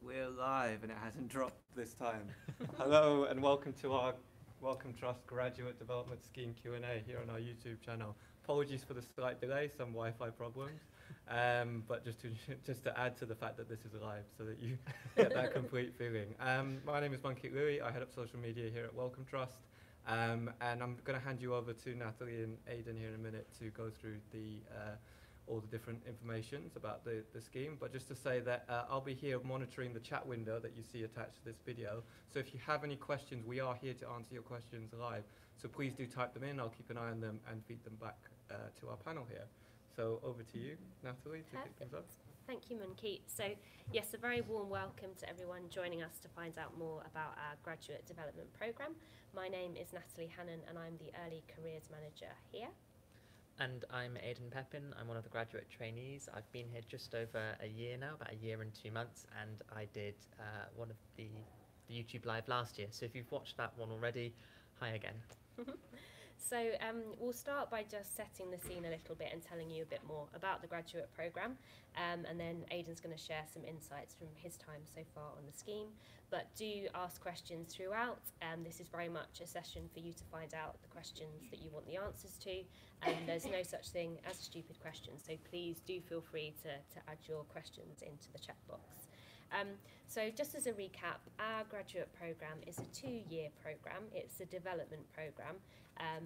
We're live and it hasn't dropped this time. Hello and welcome to our Wellcome Trust Graduate Development Scheme Q&A here on our YouTube channel. Apologies for the slight delay, some Wi-Fi problems, but just to add to the fact that this is live so that you get that complete feeling. My name is Monkey Louis, I head up social media here at Wellcome Trust, and I'm going to hand you over to Natalie and Aidan here in a minute to go through all the different informations about the scheme. But just to say that I'll be here monitoring the chat window that you see attached to this video. So if you have any questions, we are here to answer your questions live. So please do type them in. I'll keep an eye on them and feed them back to our panel here. So over to you, Natalie, to kick things up. Thank you, Monkey. So yes, a very warm welcome to everyone joining us to find out more about our graduate development programme. My name is Natalie Hannon and I'm the Early Careers Manager here. And I'm Aidan Pepin, I'm one of the graduate trainees. I've been here just over a year now, about a year and 2 months, and I did one of the YouTube Live last year. So if you've watched that one already, hi again. So we'll start by just setting the scene a little bit and telling you a bit more about the graduate programme, and then Aidan's going to share some insights from his time so far on the scheme. But do ask questions throughout. This is very much a session for you to find out the questions that you want the answers to. There's no such thing as a stupid question, so please do feel free to add your questions into the chat box. So just as a recap, our graduate programme is a 2-year programme. It's a development programme.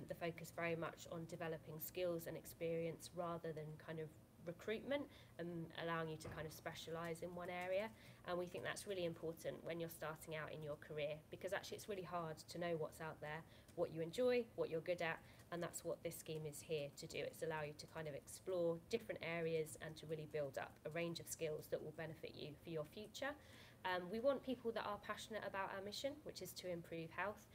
The focus very much on developing skills and experience rather than kind of recruitment and allowing you to kind of specialise in one area. And we think that's really important when you're starting out in your career, because actually it's really hard to know what's out there, what you enjoy, what you're good at, and that's what this scheme is here to do. It's allow you to kind of explore different areas and to really build up a range of skills that will benefit you for your future. We want people that are passionate about our mission, which is to improve health,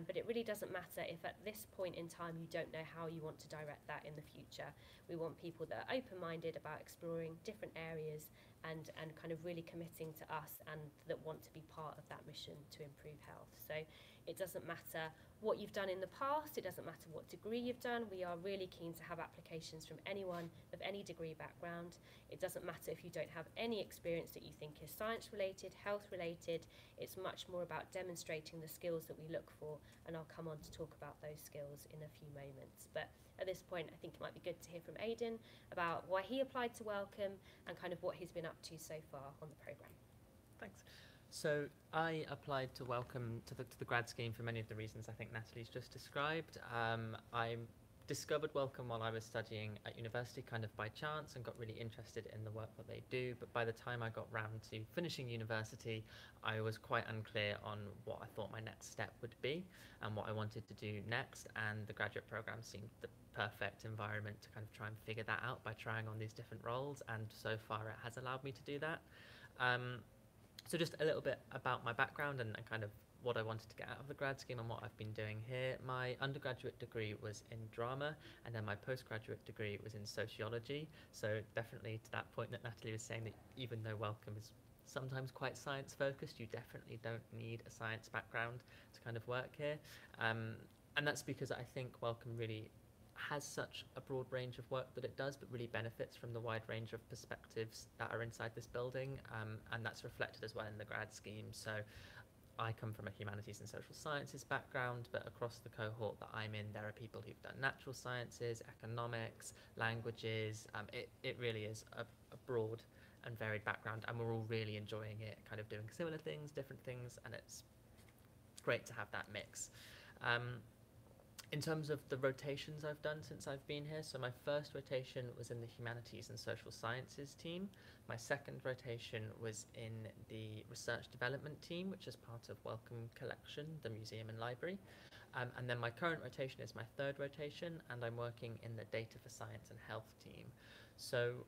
but it really doesn't matter if at this point in time you don't know how you want to direct that in the future. We want people that are open-minded about exploring different areas and kind of really committing to us and that want to be part of that mission to improve health. So it doesn't matter what you've done in the past, it doesn't matter what degree you've done. We are really keen to have applications from anyone of any degree background. It doesn't matter if you don't have any experience that you think is science related, health related. It's much more about demonstrating the skills that we look for, and I'll come on to talk about those skills in a few moments. But at this point, I think it might be good to hear from Aidan about why he applied to Wellcome and kind of what he's been up to so far on the programme. Thanks. So I applied to Wellcome to the grad scheme for many of the reasons I think Natalie's just described. I discovered Wellcome while I was studying at university kind of by chance and got really interested in the work that they do, but by the time I got round to finishing university I was quite unclear on what I thought my next step would be and what I wanted to do next, and the graduate programme seemed the perfect environment to kind of try and figure that out by trying on these different roles, and so far it has allowed me to do that. So just a little bit about my background and kind of what I wanted to get out of the grad scheme and what I've been doing here. My undergraduate degree was in drama, and then my postgraduate degree was in sociology. So definitely to that point that Natalie was saying, that even though Wellcome is sometimes quite science focused, you definitely don't need a science background to kind of work here. And that's because I think Wellcome really has such a broad range of work that it does, but really benefits from the wide range of perspectives that are inside this building, and that's reflected as well in the grad scheme. So I come from a humanities and social sciences background, but across the cohort that I'm in, there are people who've done natural sciences, economics, languages. It really is a broad and varied background, and we're all really enjoying it, kind of doing similar things, different things, and it's great to have that mix. In terms of the rotations I've done since I've been here, so my first rotation was in the Humanities and Social Sciences team. My second rotation was in the Research Development team, which is part of Wellcome Collection, the museum and library. And then my current rotation is my third rotation, and I'm working in the Data for Science and Health team. So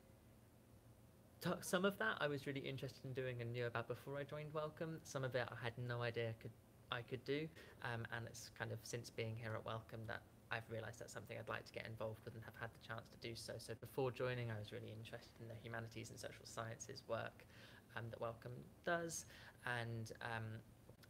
some of that I was really interested in doing and knew about before I joined Wellcome. Some of it I had no idea I could do, and it's kind of since being here at Wellcome that I've realised that's something I'd like to get involved with and have had the chance to do so. So before joining, I was really interested in the humanities and social sciences work that Wellcome does, and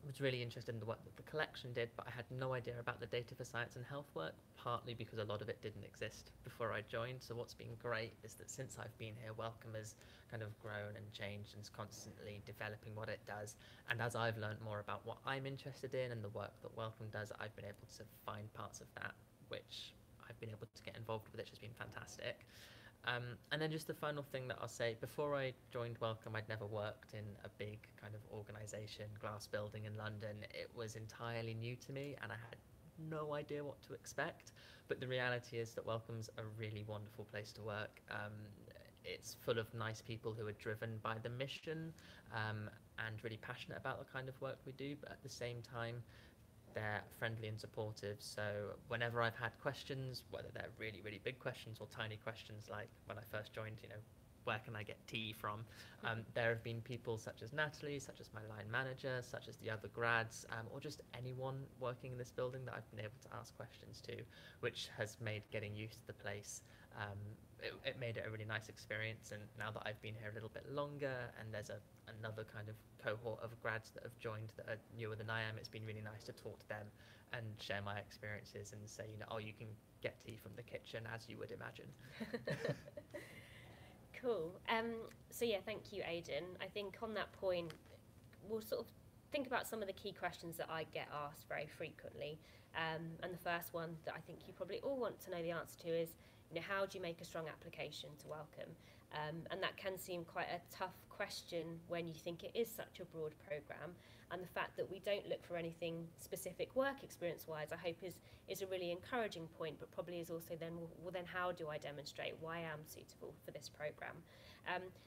was really interested in the work that the collection did, but I had no idea about the data for science and health work, partly because a lot of it didn't exist before I joined. So what's been great is that since I've been here, Wellcome has kind of grown and changed and is constantly developing what it does. And as I've learned more about what I'm interested in and the work that Wellcome does, I've been able to find parts of that which I've been able to get involved with, which has been fantastic. And then just the final thing that I'll say, before I joined Wellcome, I'd never worked in a big kind of organisation, glass building in London. It was entirely new to me and I had no idea what to expect. But the reality is that Wellcome's a really wonderful place to work. It's full of nice people who are driven by the mission and really passionate about the kind of work we do, but at the same time, they're friendly and supportive. So whenever I've had questions, whether they're really, really big questions or tiny questions, like when I first joined, where can I get tea from? There have been people such as Natalie, such as my line manager, such as the other grads, or just anyone working in this building that I've been able to ask questions to, which has made getting used to the place, it made it a really nice experience. And now that I've been here a little bit longer and there's another kind of cohort of grads that have joined that are newer than I am, it's been really nice to talk to them and share my experiences and say, oh, you can get tea from the kitchen as you would imagine. Cool. So yeah, thank you, Aidan. I think on that point, we'll sort of think about some of the key questions that I get asked very frequently. And the first one that I think you probably all want to know the answer to is, how do you make a strong application to Wellcome? And that can seem quite a tough question when you think it is such a broad programme. And the fact that we don't look for anything specific work experience-wise, I hope is a really encouraging point, but probably is also then, well, then how do I demonstrate why I am suitable for this programme?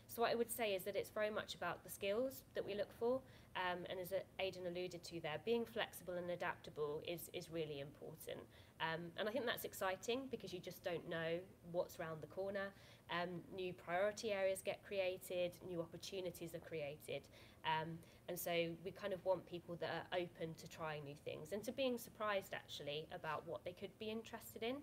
So what I would say is that it's very much about the skills that we look for, and as Aidan alluded to there, being flexible and adaptable is really important. And I think that's exciting because you just don't know what's around the corner. New priority areas get created, new opportunities are created. And so we kind of want people that are open to trying new things and to being surprised actually about what they could be interested in.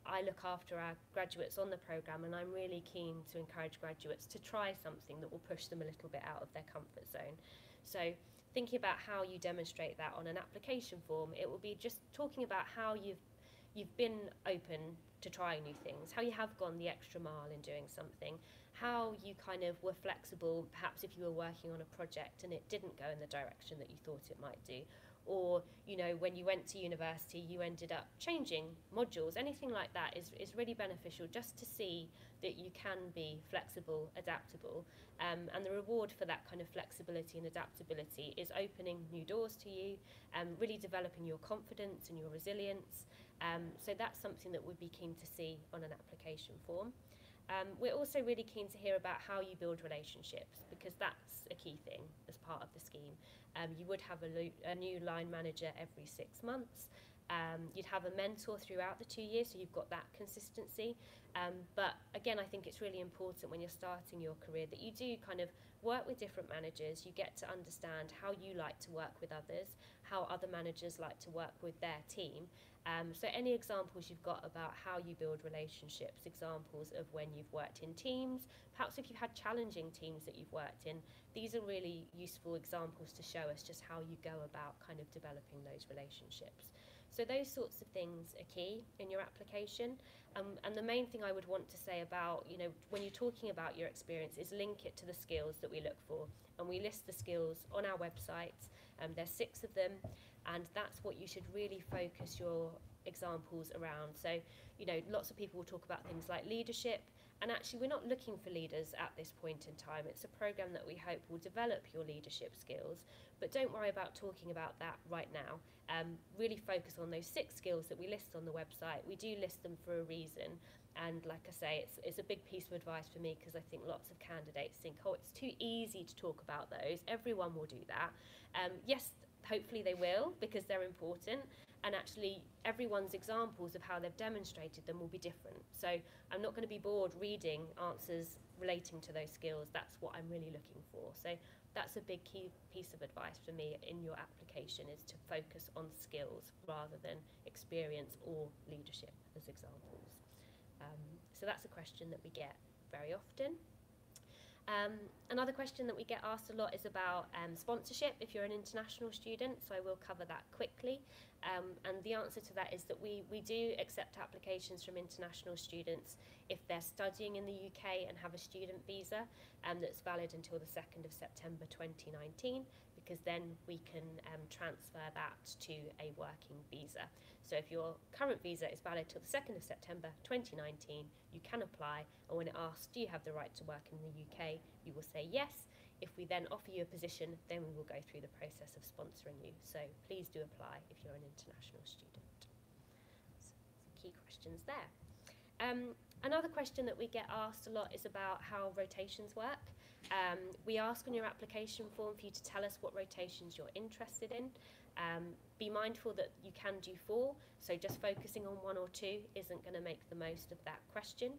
I look after our graduates on the programme and I'm really keen to encourage graduates to try something that will push them a little bit out of their comfort zone. So thinking about how you demonstrate that on an application form, it will be just talking about how you've been open to trying new things, how you have gone the extra mile in doing something, how you kind of were flexible, perhaps if you were working on a project and it didn't go in the direction that you thought it might do, or when you went to university you ended up changing modules. Anything like that is really beneficial, just to see that you can be flexible, adaptable, and the reward for that kind of flexibility and adaptability is opening new doors to you, really developing your confidence and your resilience. So that's something that we'd be keen to see on an application form. We're also really keen to hear about how you build relationships, because that's a key thing as part of the scheme. You would have a new line manager every 6 months. You'd have a mentor throughout the 2 years, so you've got that consistency. But again, I think it's really important when you're starting your career that you do kind of work with different managers. You get to understand how you like to work with others, how other managers like to work with their team. So any examples you've got about how you build relationships, examples of when you've worked in teams, perhaps if you've had challenging teams that you've worked in, these are really useful examples to show us just how you go about kind of developing those relationships. So those sorts of things are key in your application. And the main thing I would want to say about, when you're talking about your experience, is link it to the skills that we look for. And we list the skills on our website. There's 6 of them. And that's what you should really focus your examples around. So, lots of people will talk about things like leadership, and actually we're not looking for leaders at this point in time. It's a programme that we hope will develop your leadership skills, but don't worry about talking about that right now. Really focus on those 6 skills that we list on the website. We do list them for a reason, and like I say, it's a big piece of advice for me, because I think lots of candidates think, oh, it's too easy to talk about those, everyone will do that. Yes, hopefully they will, because they're important, and actually everyone's examples of how they've demonstrated them will be different. So I'm not going to be bored reading answers relating to those skills. That's what I'm really looking for. So that's a big key piece of advice for me in your application, is to focus on skills rather than experience or leadership as examples. So that's a question that we get very often. Another question that we get asked a lot is about sponsorship if you're an international student, so I will cover that quickly. And the answer to that is that we do accept applications from international students if they're studying in the UK and have a student visa that's valid until the 2nd of September 2019, because then we can transfer that to a working visa. So if your current visa is valid till the 2nd of September 2019, you can apply, and when it asks, do you have the right to work in the UK, you will say yes. If we then offer you a position, then we will go through the process of sponsoring you. So please do apply if you're an international student. So some key questions there. Another question that we get asked a lot is about how rotations work. We ask on your application form for you to tell us what rotations you're interested in. Be mindful that you can do 4, so just focusing on 1 or 2 isn't going to make the most of that question.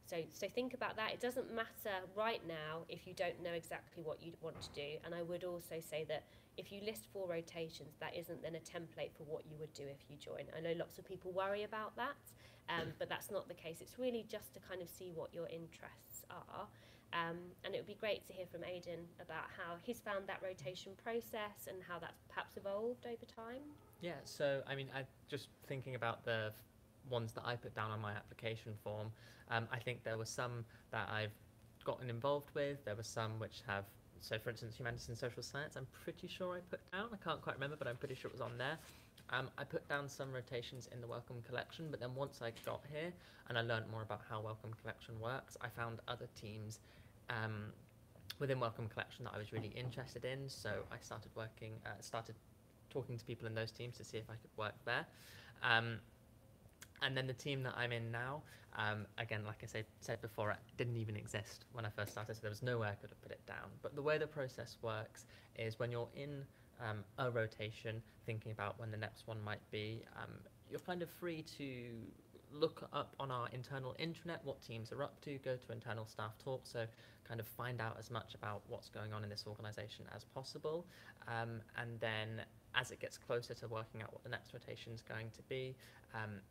So think about that. It doesn't matter right now if you don't know exactly what you want to do. And I would also say that if you list 4 rotations, that isn't then a template for what you would do if you join. I know lots of people worry about that, but that's not the case. It's really just to kind of see what your interests are. And it would be great to hear from Aidan about how he's found that rotation process and how that's perhaps evolved over time. Yeah, so I mean, just thinking about the ones that I put down on my application form, I think there were some that I've gotten involved with. There were some which have, so for instance, humanities and social science, I'm pretty sure I put down. I can't quite remember, but I'm pretty sure it was on there. I put down some rotations in the Wellcome collection, but then once I got here and I learned more about how Wellcome collection works, I found other teams within Wellcome collection that I was really interested in. So I started talking to people in those teams to see if I could work there. And then the team that I'm in now, again, like I said before, it didn't even exist when I first started, so there was no way I could have put it down. But the way the process works is when you're in a rotation, thinking about when the next one might be, you're kind of free to look up on our internal intranet what teams are up to, go to internal staff talk, so kind of find out as much about what's going on in this organisation as possible. And then as it gets closer to working out what the next rotation is going to be,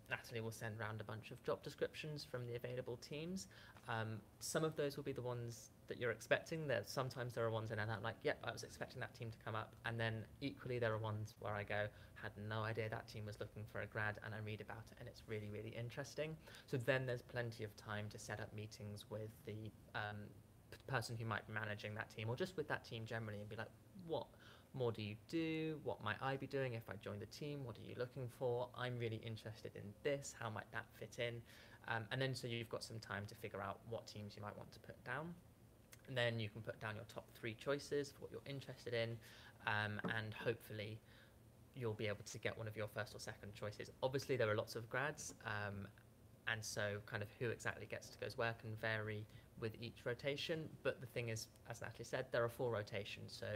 Natalie will send around a bunch of job descriptions from the available teams. Some of those will be the ones that you're expecting. Sometimes there are ones in and I'm like, yep, I was expecting that team to come up. And then equally there are ones where I go, had no idea that team was looking for a grad, and I read about it and it's really, really interesting. So then there's plenty of time to set up meetings with the person who might be managing that team, or just with that team generally, and be like, what more do you do? What might I be doing if I join the team? What are you looking for? I'm really interested in this. How might that fit in? And then so you've got some time to figure out what teams you might want to put down. And then you can put down your top 3 choices for what you're interested in, and hopefully you'll be able to get one of your first or second choices. Obviously there are lots of grads, and so kind of who exactly gets to go where can vary with each rotation, but the thing is, as Natalie said, there are 4 rotations, so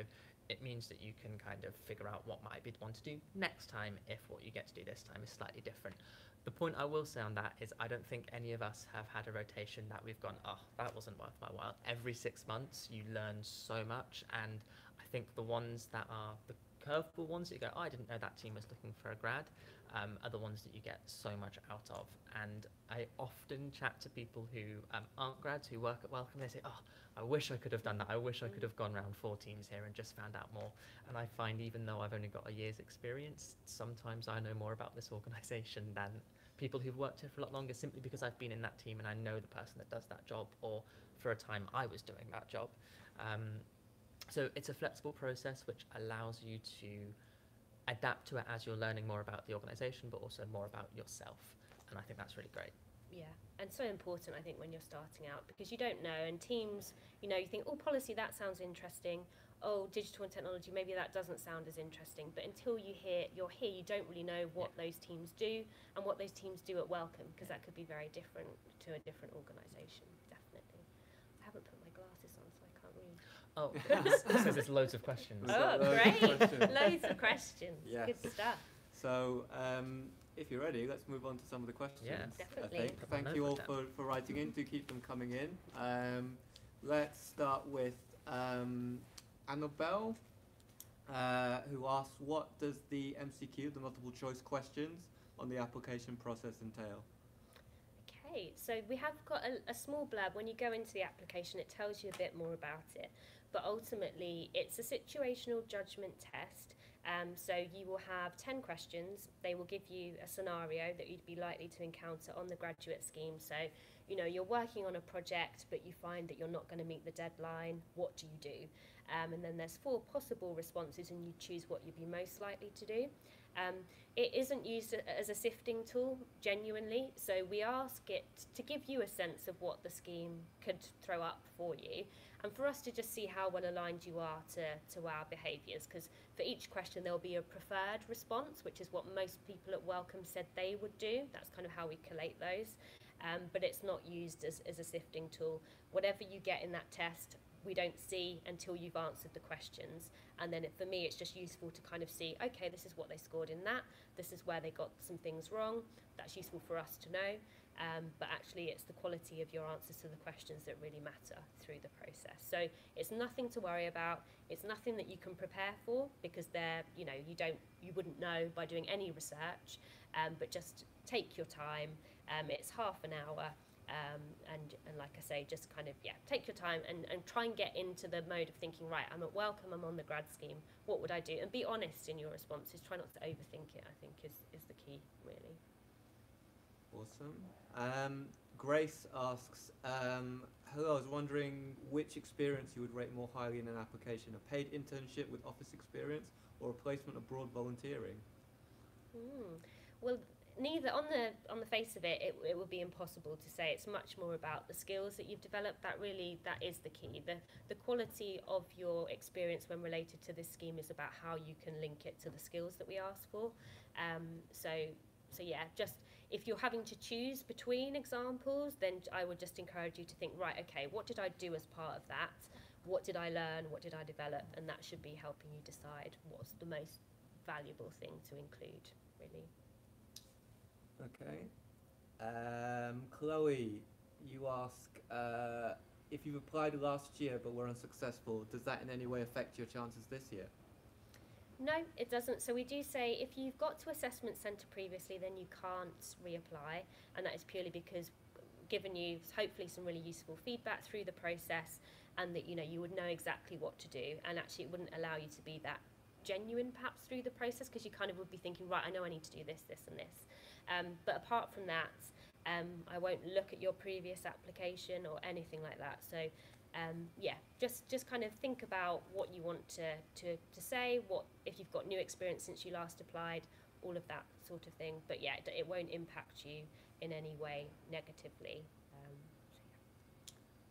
it means that you can kind of figure out what might be one to do next time if what you get to do this time is slightly different. The point I will say on that is I don't think any of us have had a rotation that we've gone, oh, that wasn't worth my while. Every 6 months you learn so much, and I think the ones that are the curveball ones that you go, oh, I didn't know that team was looking for a grad, are the ones that you get so much out of. And I often chat to people who aren't grads, who work at Wellcome, they say, oh, I wish I could have done that. I wish I could have gone around 4 teams here and just found out more. And I find even though I've only got a year's experience, sometimes I know more about this organisation than people who've worked here for a lot longer, simply because I've been in that team and I know the person that does that job, or for a time I was doing that job. So it's a flexible process which allows you to adapt to it as you're learning more about the organisation, but also more about yourself. And I think that's really great. Yeah, and so important, I think, when you're starting out, because you don't know, and teams, you know, you think, oh, policy, that sounds interesting. Oh, digital and technology, maybe that doesn't sound as interesting. But until you're here, you don't really know what those teams do and what those teams do at Wellcome, because that could be very different to a different organisation, definitely. I haven't put my glasses on, so I can't read. Oh, so there's loads of questions. Oh, great. Loads of questions. Yes. Good stuff. So, if you're ready, let's move on to some of the questions. Yes. Definitely. I think. Thank you all for writing in. Do keep them coming in. Let's start with Annabelle, who asks, what does the MCQ, the multiple choice questions, on the application process entail? Okay, so we have got a small blurb. When you go into the application, it tells you a bit more about it. But ultimately, it's a situational judgment test. So you will have 10 questions. They will give you a scenario that you'd be likely to encounter on the graduate scheme. So, you know, you're working on a project, but you find that you're not going to meet the deadline. What do you do? And then there's 4 possible responses, and you choose what you'd be most likely to do. It isn't used as a sifting tool, genuinely, so we ask it to give you a sense of what the scheme could throw up for you, and for us to just see how well aligned you are to our behaviours, because for each question there will be a preferred response, which is what most people at Wellcome said they would do. That's kind of how we collate those, but it's not used as a sifting tool. Whatever you get in that test, we don't see until you've answered the questions. And then for me, it's just useful to kind of see, okay, this is what they scored in that, this is where they got some things wrong. That's useful for us to know. But actually, it's the quality of your answers to the questions that really matter through the process. So it's nothing to worry about. It's nothing that you can prepare for, because they're, you know, you wouldn't know by doing any research. But just take your time. It's half an hour. And like I say, just kind of, take your time and try and get into the mode of thinking, right, I'm at Wellcome, I'm on the grad scheme, what would I do? And be honest in your responses. Try not to overthink it, I think, is the key, really. Awesome. Grace asks, hello, I was wondering which experience you would rate more highly in an application, a paid internship with office experience or a placement abroad volunteering? Well, neither. On the face of it, it would be impossible to say. It's much more about the skills that you've developed. That is the key. The quality of your experience when related to this scheme is about how you can link it to the skills that we ask for. So yeah, just if you're having to choose between examples, then I would just encourage you to think, right, okay, what did I do as part of that? What did I learn? What did I develop? And that should be helping you decide what's the most valuable thing to include, really. Okay. Chloe, you ask, if you've applied last year but were unsuccessful, does that in any way affect your chances this year? No, it doesn't. So we do say if you've got to assessment centre previously, then you can't reapply, and that is purely because given you hopefully some really useful feedback through the process, and that you would know exactly what to do, and actually it wouldn't allow you to be that genuine perhaps through the process, because you kind of would be thinking, right, I know I need to do this, this and this. But apart from that, I won't look at your previous application or anything like that. So just kind of think about what you want to say, what if you've got new experience since you last applied, all of that sort of thing. But yeah, it won't impact you in any way negatively.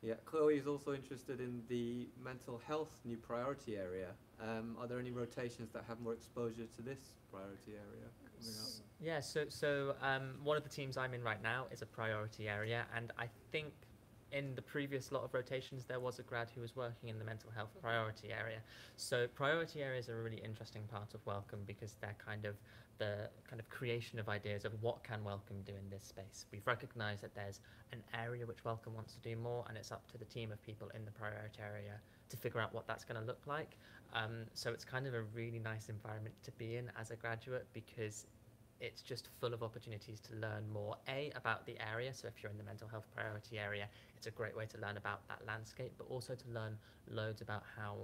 Yeah, Chloe is also interested in the mental health new priority area. Are there any rotations that have more exposure to this priority area coming up? Yeah, so one of the teams I'm in right now is a priority area, and I think in the previous lot of rotations there was a grad who was working in the mental health priority area. So priority areas are a really interesting part of Wellcome, because they're kind of the creation of ideas of what can Wellcome do in this space. We've recognised that there's an area which Wellcome wants to do more, and it's up to the team of people in the priority area to figure out what that's going to look like. So it's kind of a really nice environment to be in as a graduate, because it's just full of opportunities to learn more, about the area. So if you're in the mental health priority area, it's a great way to learn about that landscape, but also to learn loads about how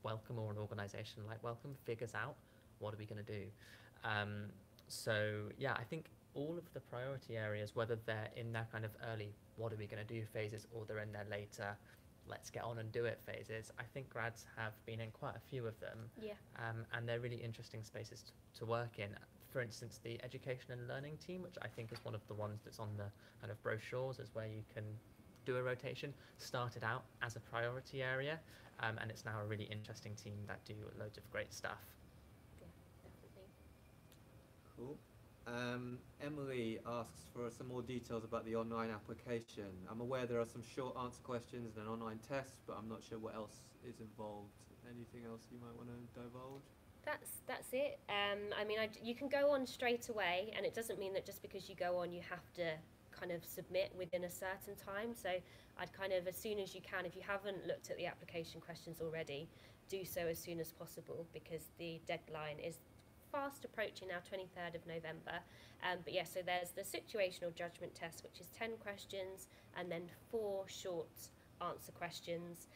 Wellcome, or an organisation like Wellcome, figures out what are we going to do. So yeah, I think all of the priority areas, whether they're in their kind of early what are we going to do phases, or they're in their later let's get on and do it phases, I think grads have been in quite a few of them. Yeah. And they're really interesting spaces to work in. For instance, the education and learning team, which I think is one of the ones that's on the kind of brochures as where you can do a rotation, started out as a priority area, and it's now a really interesting team that do loads of great stuff. Yeah, definitely. Cool. Emily asks for some more details about the online application. I'm aware there are some short answer questions and an online test, but I'm not sure what else is involved. Anything else you might want to divulge? That's it. I mean, you can go on straight away, and it doesn't mean that just because you go on you have to kind of submit within a certain time. So I'd kind of, as soon as you can, if you haven't looked at the application questions already, do so as soon as possible, because the deadline is fast approaching now, 23rd of November. But yeah, so there's the situational judgment test, which is 10 questions, and then 4 short answer questions,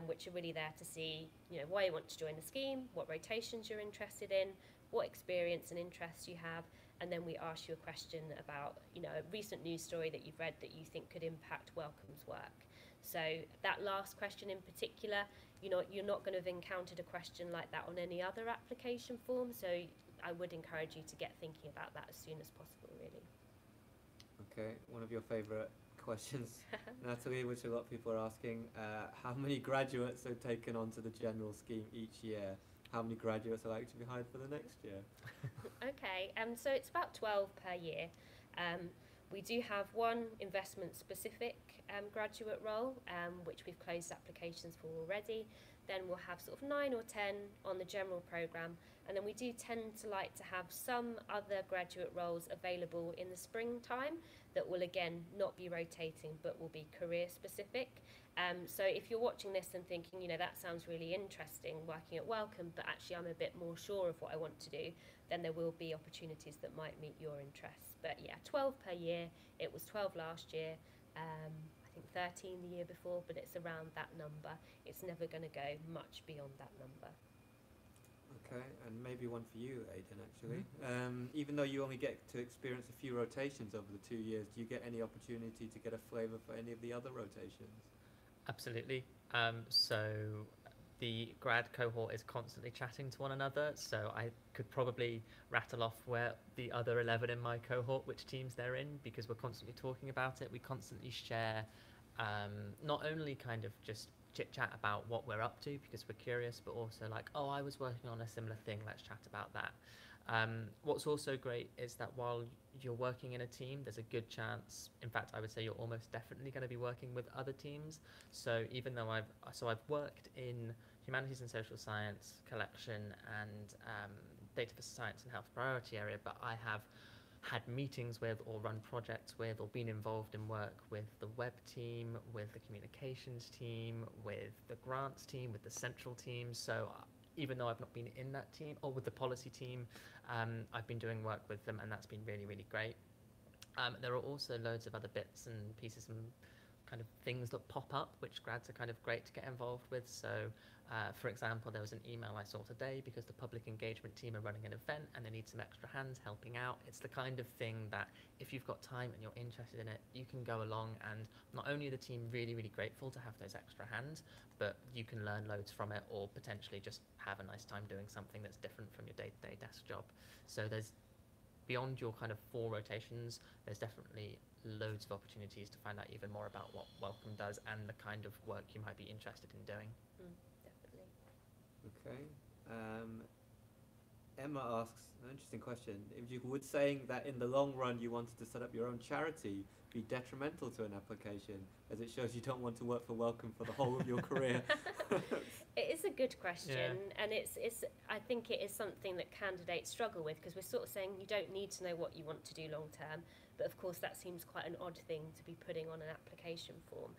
which are really there to see, you know, why you want to join the scheme, what rotations you're interested in, what experience and interests you have, and then we ask you a question about, you know, a recent news story that you've read that you think could impact Wellcome's work. So that last question in particular, you know, you're not going to have encountered a question like that on any other application form, so I would encourage you to get thinking about that as soon as possible, really. Okay, one of your favourite questions, Natalie, which a lot of people are asking, how many graduates are taken onto the general scheme each year? How many graduates are likely to be hired for the next year? Okay, so it's about 12 per year. We do have one investment-specific graduate role, which we've closed applications for already. Then we'll have sort of 9 or 10 on the general programme, and then we do tend to like to have some other graduate roles available in the springtime that will again not be rotating but will be career specific. So if you're watching this and thinking, you know, that sounds really interesting working at Wellcome, but actually I'm a bit more sure of what I want to do, then there will be opportunities that might meet your interests. But yeah, 12 per year. It was 12 last year. I think 13 the year before, but it's around that number. It's never going to go much beyond that number. Okay, and maybe one for you, Aidan, actually. Even though you only get to experience a few rotations over the 2 years, do you get any opportunity to get a flavour for any of the other rotations? Absolutely. So the grad cohort is constantly chatting to one another, so I could probably rattle off where the other 11 in my cohort, which teams they're in, because we're constantly talking about it. We constantly share not only kind of just chit chat about what we're up to because we're curious, but also like, oh, I was working on a similar thing, let's chat about that. What's also great is that while you're working in a team, there's a good chance, in fact I would say you're almost definitely going to be working with other teams. So even though I've worked in humanities and social science, collection and data for science and health priority area, but I have had meetings with or run projects with or been involved in work with the web team, with the communications team, with the grants team, with the central team. So even though I've not been in that team, or with the policy team, I've been doing work with them, and that's been really, really great. There are also loads of other bits and pieces and kind of things that pop up, which grads are kind of great to get involved with. So, for example, there was an email I saw today because the public engagement team are running an event and they need some extra hands helping out. It's the kind of thing that if you've got time and you're interested in it, you can go along, and not only are the team really, really grateful to have those extra hands, but you can learn loads from it, or potentially just have a nice time doing something that's different from your day-to-day desk job. So there's, beyond your kind of 4 rotations, there's definitely loads of opportunities to find out even more about what Wellcome does and the kind of work you might be interested in doing. Definitely. Okay. Emma asks an interesting question. If you would saying that in the long run you wanted to set up your own charity be detrimental to an application, as it shows you don't want to work for Wellcome for the whole of your career? It is a good question, and it's I think it is something that candidates struggle with, because we're sort of saying you don't need to know what you want to do long term, but of course that seems quite an odd thing to be putting on an application form.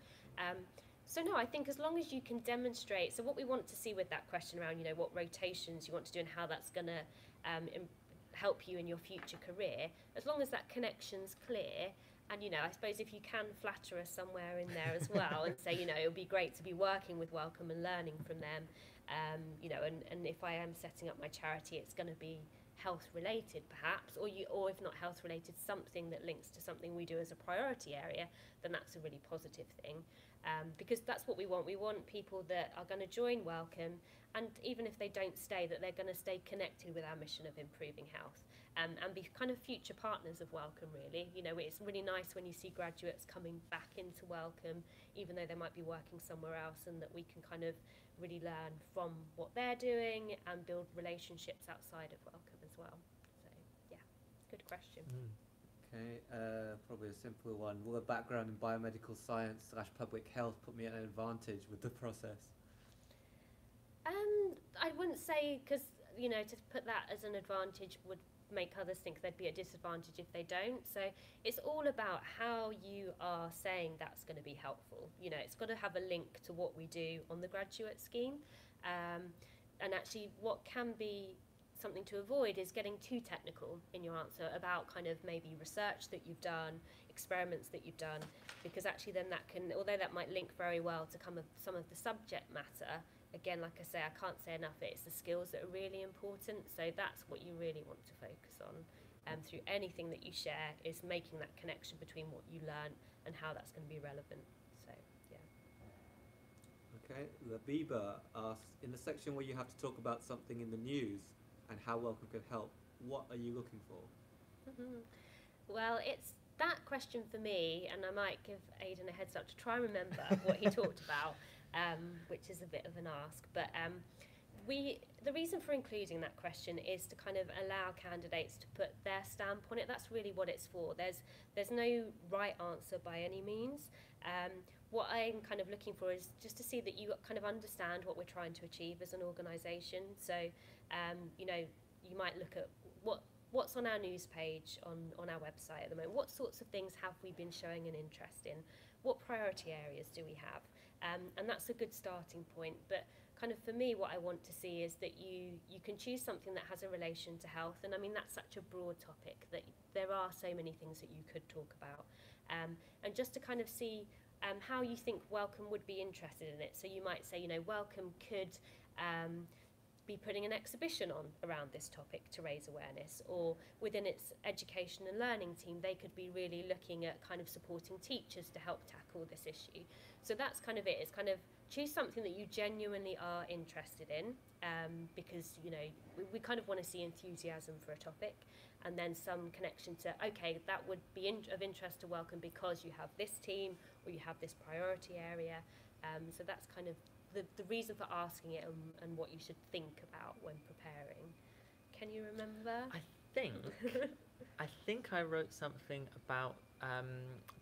So no, I think as long as you can demonstrate, so what we want to see with that question around, you know, what rotations you want to do and how that's going to help you in your future career, as long as that connection's clear. And, you know, I suppose if you can flatter us somewhere in there as well and say, you know, it would be great to be working with Wellcome and learning from them, you know, and if I am setting up my charity, it's going to be health related perhaps, or if not health related, something that links to something we do as a priority area, then that's a really positive thing. Because that's what we want. We want people that are going to join Wellcome, and even if they don't stay, that they're going to stay connected with our mission of improving health, and be kind of future partners of Wellcome, really. You know, it's really nice when you see graduates coming back into Wellcome, even though they might be working somewhere else, and that we can kind of really learn from what they're doing and build relationships outside of Wellcome as well. So, yeah, good question. Okay, probably a simpler one. Will a background in biomedical science / public health put me at an advantage with the process? I wouldn't say, because, you know, to put that as an advantage would make others think they'd be at a disadvantage if they don't. So it's all about how you are saying that's going to be helpful. You know, it's got to have a link to what we do on the graduate scheme. And actually what can be something to avoid is getting too technical in your answer about kind of maybe research that you've done, experiments that you've done, because actually then that can, although that might link very well to some of the subject matter, again, like I say, I can't say enough, it's the skills that are really important. So that's what you really want to focus on through anything that you share, is making that connection between what you learn and how that's going to be relevant. So, yeah. Okay, Labiba asks, in the section where you have to talk about something in the news and how Wellcome could help, what are you looking for? Well, it's that question for me, and I might give Aidan a heads up to try and remember what he talked about, which is a bit of an ask. But the reason for including that question is to kind of allow candidates to put their stamp on it. That's really what it's for. There's no right answer by any means. What I'm kind of looking for is just to see that you kind of understand what we're trying to achieve as an organisation. So, you know, you might look at what's on our news page on our website at the moment. What sorts of things have we been showing an interest in? What priority areas do we have? And that's a good starting point. But kind of for me, what I want to see is that you can choose something that has a relation to health. And I mean, that's such a broad topic that there are so many things that you could talk about. And just to kind of see how you think Wellcome would be interested in it. So you might say, you know, Wellcome could be putting an exhibition on around this topic to raise awareness, or within its education and learning team, they could be really looking at kind of supporting teachers to help tackle this issue. So that's kind of it. It's kind of choose something that you genuinely are interested in, because, you know, we kind of want to see enthusiasm for a topic, and then some connection to, okay, that would be of interest to Wellcome because you have this team or you have this priority area. So that's kind of the reason for asking it, and what you should think about when preparing. Can you remember? I think I wrote something about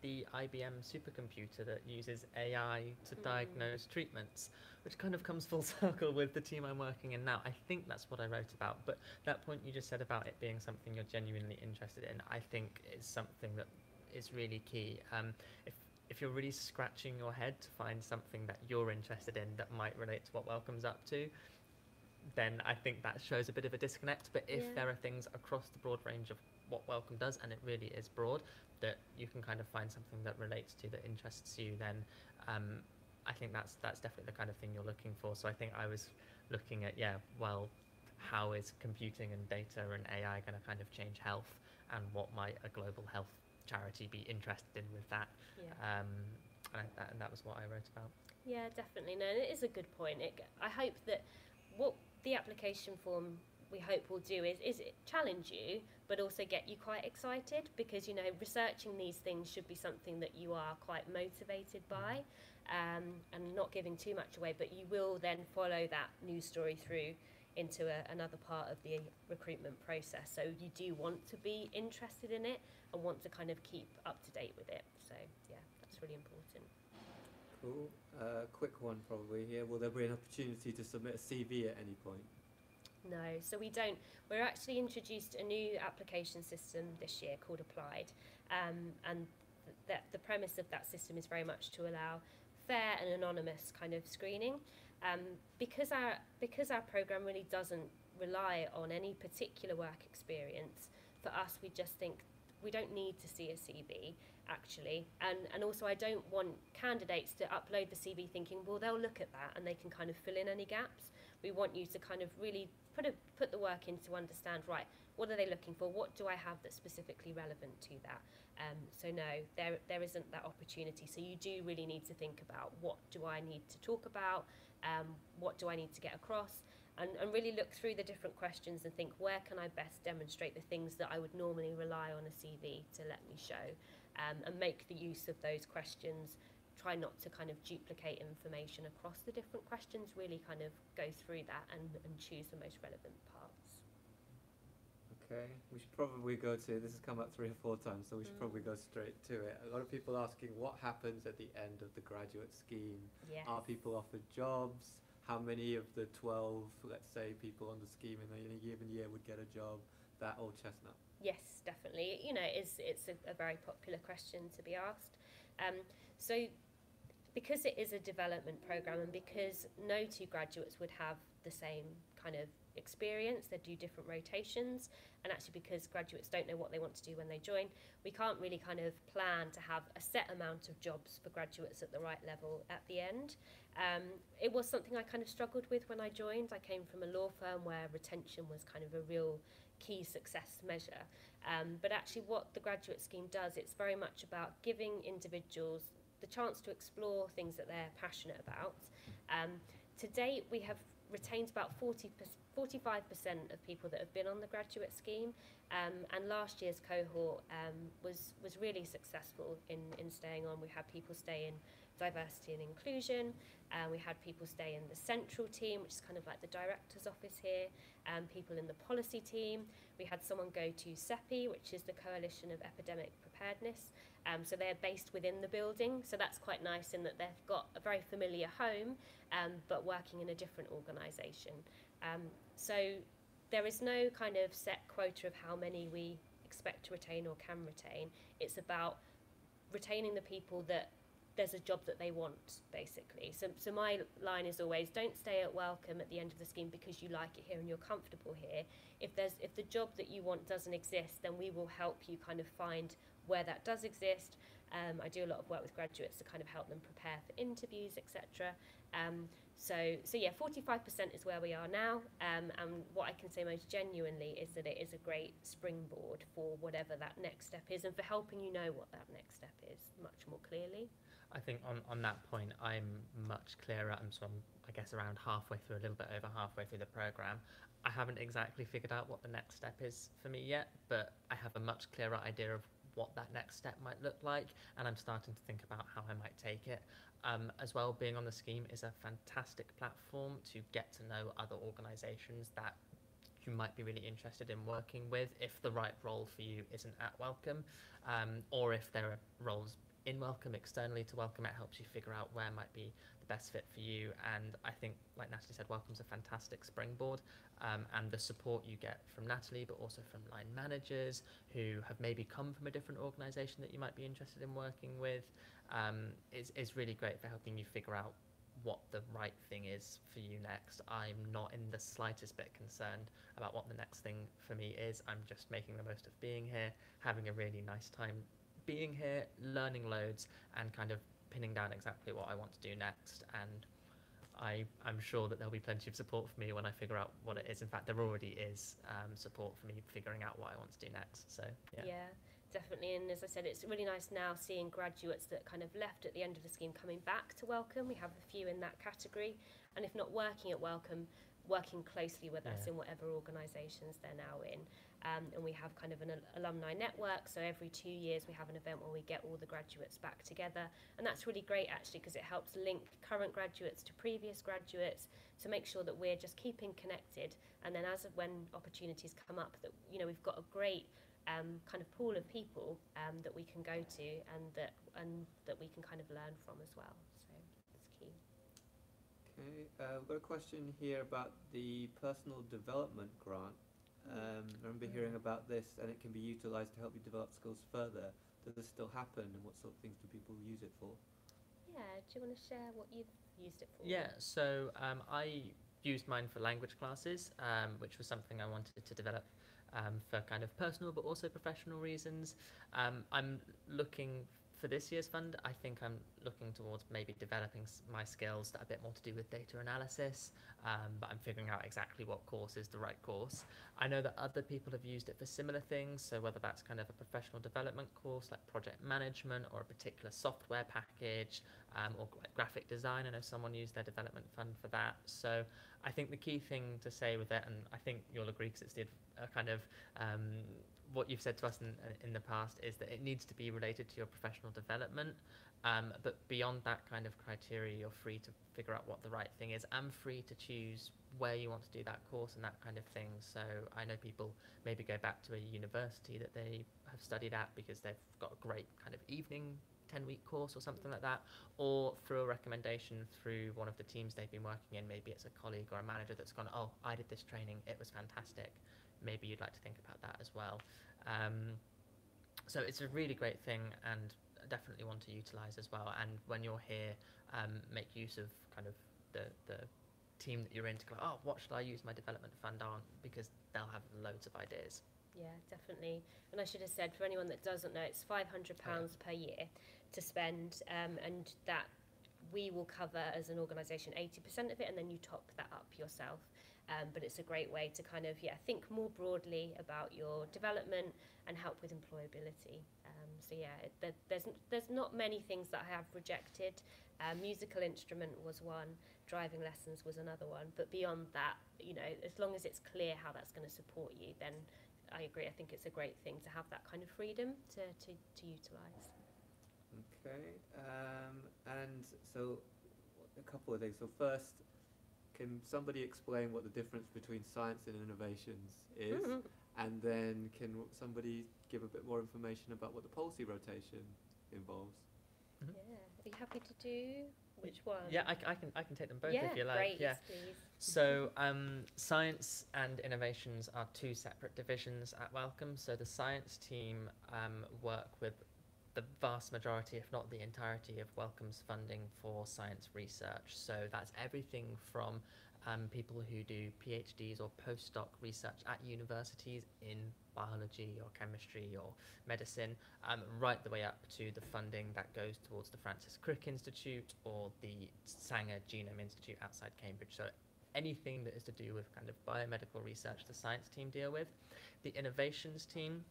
the IBM supercomputer that uses AI to diagnose treatments, which kind of comes full circle with the team I'm working in now. I think that's what I wrote about. But that point you just said about it being something you're genuinely interested in, I think is something that is really key. If you're really scratching your head to find something that you're interested in that might relate to what Wellcome's up to, then I think that shows a bit of a disconnect. But if there are things across the broad range of what Wellcome does, and it really is broad, that you can kind of find something that relates to, that interests you, then I think that's definitely the kind of thing you're looking for. So I think I was looking at, how is computing and data and AI going to kind of change health, and what might a global health charity be interested in with that? And that was what I wrote about. Yeah, definitely. No, it is a good point. I hope that what the application form we hope will do is it challenge you, but also get you quite excited, because, you know, researching these things should be something that you are quite motivated by, and not giving too much away, but you will then follow that news story through into another part of the recruitment process. So you do want to be interested in it and want to kind of keep up to date with it. So yeah, that's really important. Cool. Quick one probably here. Will there be an opportunity to submit a CV at any point? No, so we don't. We're actually introduced a new application system this year called Applied, and the premise of that system is very much to allow fair and anonymous kind of screening. Because our programme really doesn't rely on any particular work experience, for us we just think we don't need to see a CV actually, and also I don't want candidates to upload the CV thinking, well, they'll look at that and they can kind of fill in any gaps. We want you to kind of really put the work in to understand, right, what are they looking for, what do I have that's specifically relevant to that. So no, there isn't that opportunity. So you do really need to think about, what do I need to talk about, what do I need to get across, and really look through the different questions and think, where can I best demonstrate the things that I would normally rely on a CV to let me show, and make the use of those questions. Try not to kind of duplicate information across the different questions, really kind of go through that and choose the most relevant parts. Okay, we should probably go to, this has come up 3 or 4 times, so we should probably go straight to it. A lot of people asking what happens at the end of the graduate scheme. Yes. Are people offered jobs? How many of the 12, let's say, people on the scheme in a given year would get a job? That old chestnut. Yes, definitely. You know, it's a very popular question to be asked. So because it is a development program and because no two graduates would have the same kind of experience, they do different rotations, and actually because graduates don't know what they want to do when they join, we can't really kind of plan to have a set amount of jobs for graduates at the right level at the end. It was something I kind of struggled with when I joined. I came from a law firm where retention was kind of a real key success measure, but actually what the graduate scheme does, it's very much about giving individuals the chance to explore things that they're passionate about. To date, we have retained about 45% of people that have been on the graduate scheme, and last year's cohort was really successful in staying on. We had people stay in diversity and inclusion, we had people stay in the central team, which is kind of like the director's office here, people in the policy team. We had someone go to CEPI, which is the Coalition of Epidemic Preparedness, so they're based within the building, so that's quite nice in that they've got a very familiar home, but working in a different organisation. So there is no kind of set quota of how many we expect to retain or can retain. It's about retaining the people that there's a job that they want, basically. So my line is always, don't stay at Wellcome at the end of the scheme because you like it here and you're comfortable here. If the job that you want doesn't exist, then we will help you kind of find where that does exist. I do a lot of work with graduates to kind of help them prepare for interviews, etc. So yeah, 45% is where we are now, and what I can say most genuinely is that it is a great springboard for whatever that next step is, and for helping you know what that next step is much more clearly. I think on that point, I'm much clearer. I'm I guess around halfway through, a little bit over halfway through the programme. I haven't exactly figured out what the next step is for me yet, but I have a much clearer idea of what that next step might look like, and I'm starting to think about how I might take it. As well, being on the scheme is a fantastic platform to get to know other organisations that you might be really interested in working with if the right role for you isn't at Wellcome, or if there are roles in Wellcome, externally to Wellcome. It helps you figure out where might be the best fit for you, and I think, like Natalie said, Wellcome's a fantastic springboard, and the support you get from Natalie, but also from line managers who have maybe come from a different organisation that you might be interested in working with, is really great for helping you figure out what the right thing is for you next. I'm not in the slightest bit concerned about what the next thing for me is. I'm just making the most of being here, having a really nice time being here, learning loads, and kind of pinning down exactly what I want to do next. And I'm sure that there'll be plenty of support for me when I figure out what it is. In fact, there already is support for me figuring out what I want to do next. So yeah, definitely. And as I said, it's really nice now seeing graduates that kind of left at the end of the scheme coming back to Wellcome. We have a few in that category, and if not working at Wellcome, working closely with us in whatever organisations they're now in. And we have kind of an alumni network, so every 2 years we have an event where we get all the graduates back together, and that's really great actually, because it helps link current graduates to previous graduates to make sure that we're just keeping connected, and then as of when opportunities come up, that we've got a great kind of pool of people that we can go to, and that we can kind of learn from as well. So it's key. Okay, we've got a question here about the personal development grant. I remember hearing about this, and it can be utilised to help you develop skills further. Does this still happen, and what sort of things do people use it for? Yeah, do you want to share what you've used it for? Yeah, so I used mine for language classes, which was something I wanted to develop for kind of personal but also professional reasons. I'm looking for this year's fund, I think I'm looking towards maybe developing my skills that are a bit more to do with data analysis, but I'm figuring out exactly what course is the right course. I know that other people have used it for similar things, so whether that's kind of a professional development course like project management, or a particular software package, or like graphic design. I know someone used their development fund for that. So I think the key thing to say with it, and I think you'll agree because it's kind of what you've said to us in the past, is that it needs to be related to your professional development, but beyond that kind of criteria, you're free to figure out what the right thing is, and free to choose where you want to do that course and that kind of thing. So I know people maybe go back to a university that they have studied at because they've got a great kind of evening 10-week course or something like that, or through a recommendation through one of the teams they've been working in. Maybe it's a colleague or a manager that's gone, oh, I did this training, it was fantastic. Maybe you'd like to think about that as well. So it's a really great thing, and definitely want to utilise as well. And when you're here, make use of kind of the team that you're in to go, oh, what should I use my development fund on? Because they'll have loads of ideas. Yeah, definitely. And I should have said, for anyone that doesn't know, it's £500 per year to spend, and that we will cover as an organisation 80% of it, and then you top that up yourself. But it's a great way to kind of, think more broadly about your development and help with employability. There's not many things that I have rejected. Musical instrument was one, driving lessons was another one. But beyond that, as long as it's clear how that's going to support you, then I agree. I think it's a great thing to have that kind of freedom to utilise. Okay, and so a couple of things. So first, can somebody explain what the difference between science and innovations is? Mm-hmm. And then can somebody give a bit more information about what the policy rotation involves? Mm-hmm. Yeah, are you happy to do which one? Yeah, I can take them both if you like. Great, yes, please. So science and innovations are two separate divisions at Wellcome. So the science team work with the vast majority, if not the entirety, of Wellcome's funding for science research. So that's everything from people who do PhDs or postdoc research at universities in biology or chemistry or medicine, right the way up to the funding that goes towards the Francis Crick Institute or the Sanger Genome Institute outside Cambridge. So anything that is to do with kind of biomedical research, the science team deal with. The innovations team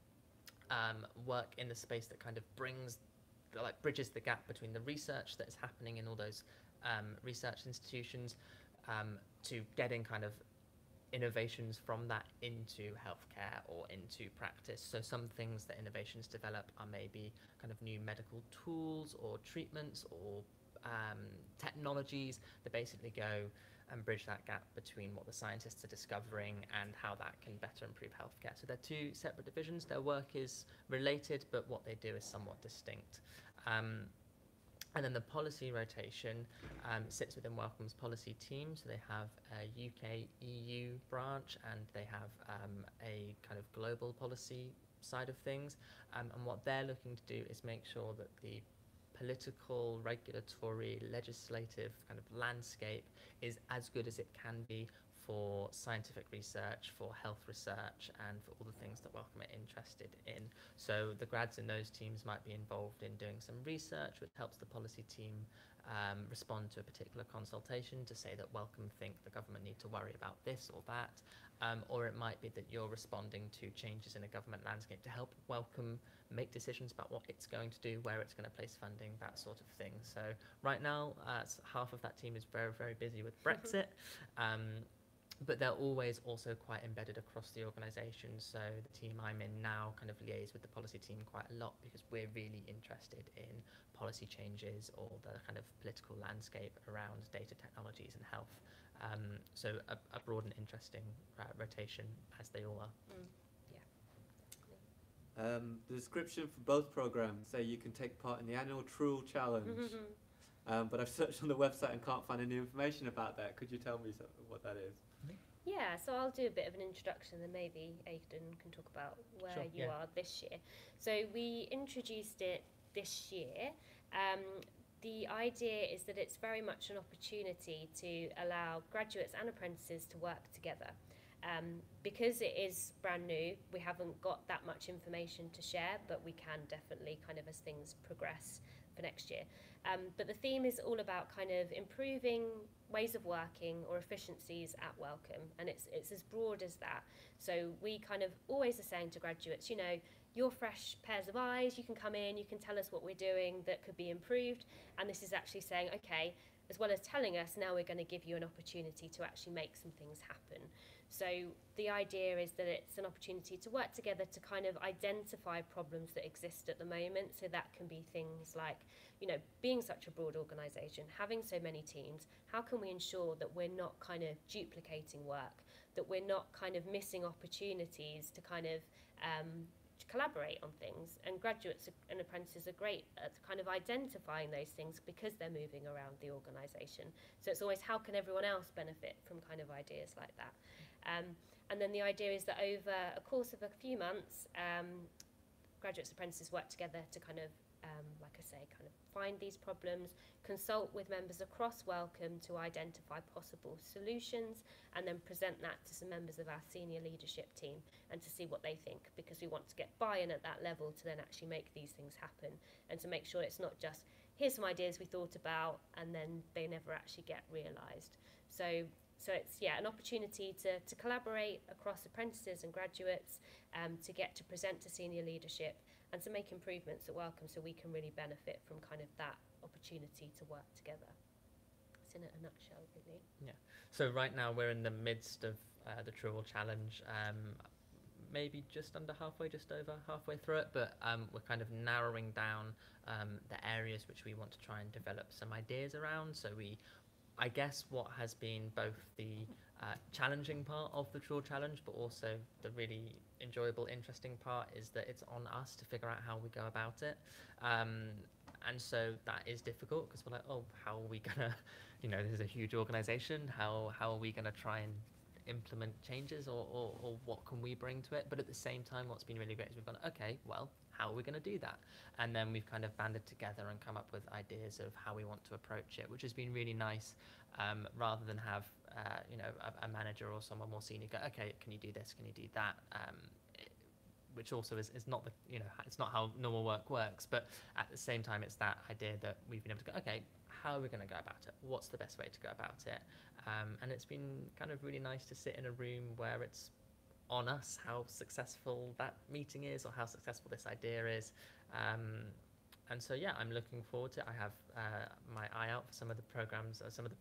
work in the space that kind of bridges the gap between the research that is happening in all those research institutions to getting kind of innovations from that into healthcare or into practice. So some things that innovations develop are maybe kind of new medical tools or treatments or technologies that basically go and bridge that gap between what the scientists are discovering and how that can better improve healthcare. So they're two separate divisions. Their work is related, but what they do is somewhat distinct. And then the policy rotation sits within Wellcome's policy team. So they have a UK EU branch, and they have a kind of global policy side of things. And what they're looking to do is make sure that the political, regulatory, legislative kind of landscape is as good as it can be for scientific research, for health research, and for all the things that Wellcome are interested in. So the grads in those teams might be involved in doing some research, which helps the policy team respond to a particular consultation to say that Wellcome think the government need to worry about this or that. Or it might be that you're responding to changes in a government landscape to help Wellcome make decisions about what it's going to do, where it's going to place funding, that sort of thing. So right now, half of that team is very, very busy with Brexit. But they're always also quite embedded across the organisation. So the team I'm in now kind of liaise with the policy team quite a lot because we're really interested in policy changes or the kind of political landscape around data technologies and health. So a broad and interesting rotation, as they all are. The description for both programs say you can take part in the annual Truel Challenge. But I've searched on the website and can't find any information about that. Could you tell me what that is? Yeah, so I'll do a bit of an introduction and maybe Aidan can talk about where you are this year. So we introduced it this year. The idea is that it's very much an opportunity to allow graduates and apprentices to work together. Because it is brand new, we haven't got that much information to share, but we can definitely kind of as things progress for next year. But the theme is all about kind of improving ways of working or efficiencies at Wellcome, and it's as broad as that. So we kind of always are saying to graduates, you're fresh pairs of eyes, you can come in, you can tell us what we're doing that could be improved, and this is actually saying, okay, as well as telling us, now we're going to give you an opportunity to actually make some things happen. So the idea is that it's an opportunity to work together to kind of identify problems that exist at the moment. So that can be things like, being such a broad organisation, having so many teams, how can we ensure that we're not kind of duplicating work, that we're not kind of missing opportunities to kind of collaborate on things. And graduates and apprentices are great at kind of identifying those things because they're moving around the organisation. So it's always how can everyone else benefit from kind of ideas like that. And then the idea is that over a course of a few months, graduates and apprentices work together to kind of like I say, kind of find these problems, consult with members across Wellcome to identify possible solutions, and then present that to some members of our senior leadership team and to see what they think, because we want to get buy-in at that level to then actually make these things happen, and to make sure it's not just here's some ideas we thought about and then they never actually get realised. So it's an opportunity to collaborate across apprentices and graduates, to get to present to senior leadership and to make improvements at Wellcome, so we can really benefit from kind of that opportunity to work together. It's in a nutshell, really. Yeah. So right now we're in the midst of the True Challenge. Maybe just under halfway, just over halfway through it, but we're kind of narrowing down the areas which we want to try and develop some ideas around. So I guess what has been both the challenging part of the True Challenge, but also the really enjoyable, interesting part is that it's on us to figure out how we go about it. And so that is difficult, because we're like, oh, how are we gonna, this is a huge organization, how are we gonna try and implement changes, or what can we bring to it? But at the same time, what's been really great is we've gone, okay, well, how are we going to do that? And then we've kind of banded together and come up with ideas of how we want to approach it, which has been really nice, rather than have a manager or someone more senior go, okay, can you do this, can you do that, which also is not the, it's not how normal work works, but at the same time it's that idea that we've been able to go, okay, how are we going to go about it? What's the best way to go about it? And it's been kind of really nice to sit in a room where it's on us how successful that meeting is, or how successful this idea is. And so, yeah, I'm looking forward to it. I have my eye out for some of the programs, some of the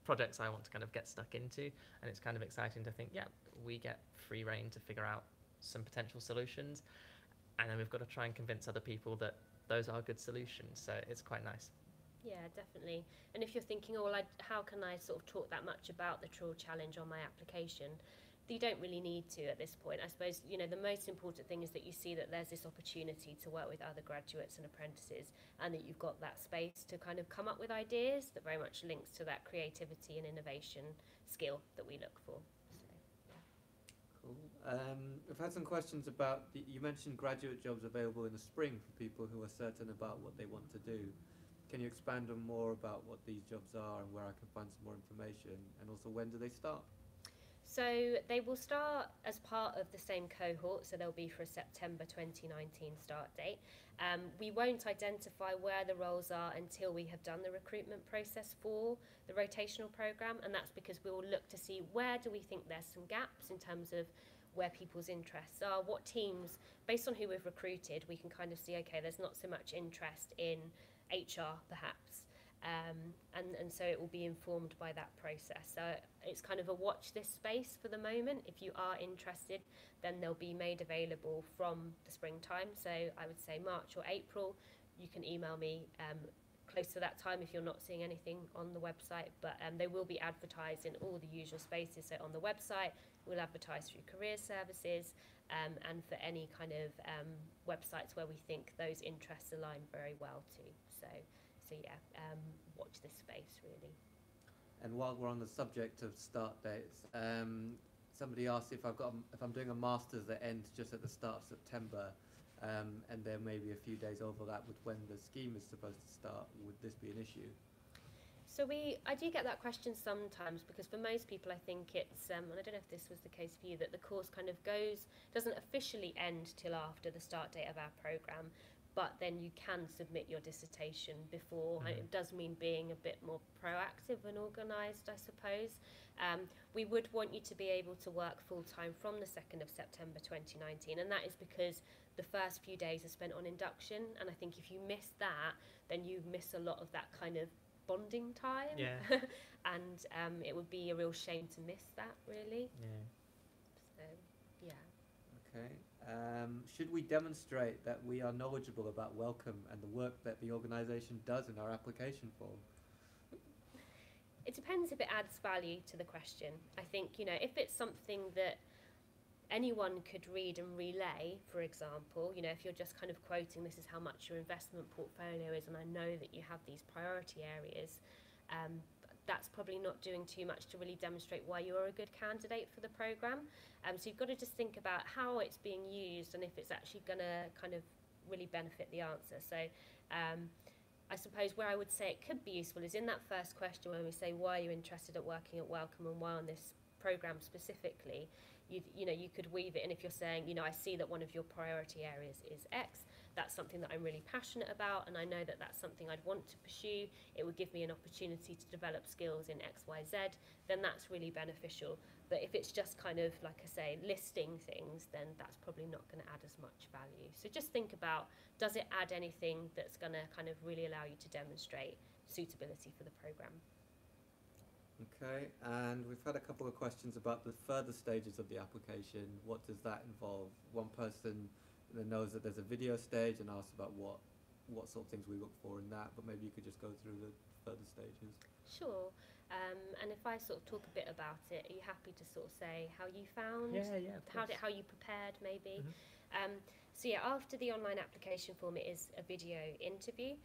projects I want to kind of get stuck into. And it's kind of exciting to think, yeah, we get free rein to figure out some potential solutions. And then we've got to try and convince other people that those are good solutions. So it's quite nice. Yeah, definitely. And if you're thinking, oh, well, how can I sort of talk that much about the True Challenge on my application? You don't really need to at this point. I suppose, the most important thing is that you see that there's this opportunity to work with other graduates and apprentices, and that you've got that space to kind of come up with ideas that very much links to that creativity and innovation skill that we look for. So, yeah. Cool. I've had some questions about, you mentioned graduate jobs available in the spring for people who are certain about what they want to do. Can you expand on more about what these jobs are and where I can find some more information? And also, when do they start? So they will start as part of the same cohort, so they'll be for a September 2019 start date. We won't identify where the roles are until we have done the recruitment process for the rotational programme, and that's because we will look to see where do we think there's some gaps in terms of where people's interests are, what teams, based on who we've recruited, we can kind of see, okay, there's not so much interest in HR perhaps, and so it will be informed by that process. So it's kind of a watch this space for the moment. If you are interested, then they'll be made available from the springtime, so I would say March or April. You can email me close to that time if you're not seeing anything on the website, but they will be advertised in all the usual spaces. So on the website, we'll advertise through career services, and for any kind of websites where we think those interests align very well to. So yeah, watch this space really. And while we're on the subject of start dates, somebody asked if I'm doing a master's that ends just at the start of September, and there may be a few days overlap with when the scheme is supposed to start. Would this be an issue? So I do get that question sometimes, because for most people I think it's, and I don't know if this was the case for you, that the course kind of doesn't officially end till after the start date of our programme, but then you can submit your dissertation before. And it does mean being a bit more proactive and organised, I suppose. We would want you to be able to work full-time from the 2nd of September 2019, and that is because the first few days are spent on induction, and I think if you miss that, then you miss a lot of that kind of bonding time. Yeah. And it would be a real shame to miss that, really. Yeah. So, yeah. Okay. Should we demonstrate that we are knowledgeable about Wellcome and the work that the organisation does in our application form? It depends if it adds value to the question. I think, if it's something that anyone could read and relay, for example, if you're just kind of quoting, this is how much your investment portfolio is, and I know that you have these priority areas, that's probably not doing too much to really demonstrate why you're a good candidate for the programme. So you've got to just think about how it's being used and if it's actually going to kind of really benefit the answer. So I suppose where I would say it could be useful is in that first question when we say, why are you interested at working at Wellcome and why on this programme specifically? You know, you could weave it in if you're saying, you know, I see that one of your priority areas is X, that's something that I'm really passionate about, and I know that that's something I'd want to pursue, it would give me an opportunity to develop skills in X, Y, Z, then that's really beneficial. But if it's just kind of, like I say, listing things, then that's probably not going to add as much value. So just think about, does it add anything that's going to kind of really allow you to demonstrate suitability for the programme? Okay, and we've had a couple of questions about the further stages of the application. What does that involve? One person knows that there's a video stage and asks about what sort of things we look for in that, but maybe you could just go through the further stages. Sure. And if I sort of talk a bit about it, are you happy to sort of say how you found? Yeah, how you prepared, maybe? Mm-hmm. So yeah, after the online application form, it is a video interview.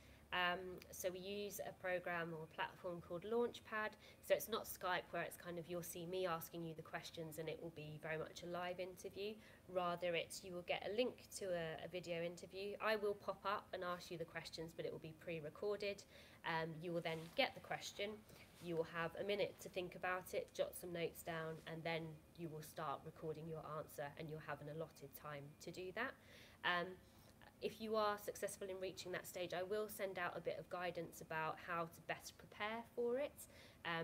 So we use a program or a platform called Launchpad. So it's not Skype where it's kind of you'll see me asking you the questions and it will be very much a live interview. Rather, it's you will get a link to a video interview. I will pop up and ask you the questions, but it will be pre-recorded. You will then get the question. You will have a minute to think about it, jot some notes down, and then you will start recording your answer, and you'll have an allotted time to do that. If you are successful in reaching that stage, I will send out a bit of guidance about how to best prepare for it,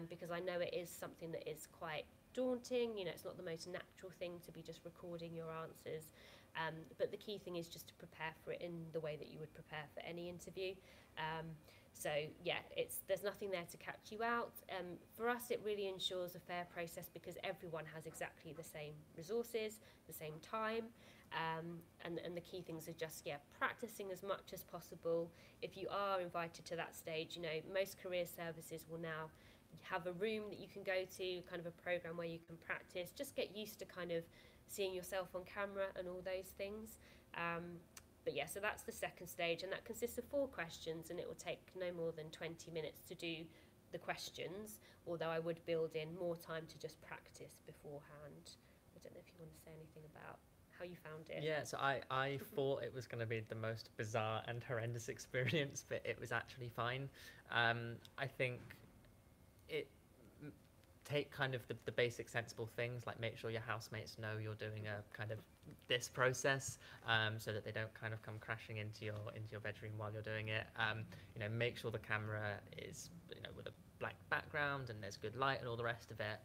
because I know it is something that is quite daunting. You know, it's not the most natural thing to be just recording your answers, but the key thing is just to prepare for it in the way that you would prepare for any interview. So yeah, there's nothing there to catch you out. For us, it really ensures a fair process because everyone has exactly the same resources, the same time, and the key things are just practicing as much as possible. If you are invited to that stage, you know, most career services will now have a room that you can go to, kind of a program where you can practice. Just get used to kind of seeing yourself on camera and all those things. But yeah, so that's the second stage, and that consists of 4 questions, and it will take no more than 20 minutes to do the questions, although I would build in more time to just practice beforehand. I don't know if you want to say anything about how you found it. Yeah, so I thought it was going to be the most bizarre and horrendous experience, but it was actually fine. I think take kind of the basic sensible things, like make sure your housemates know you're doing a kind of this process, so that they don't kind of come crashing into your bedroom while you're doing it. You know, make sure the camera is, you know, with a black background and there's good light and all the rest of it.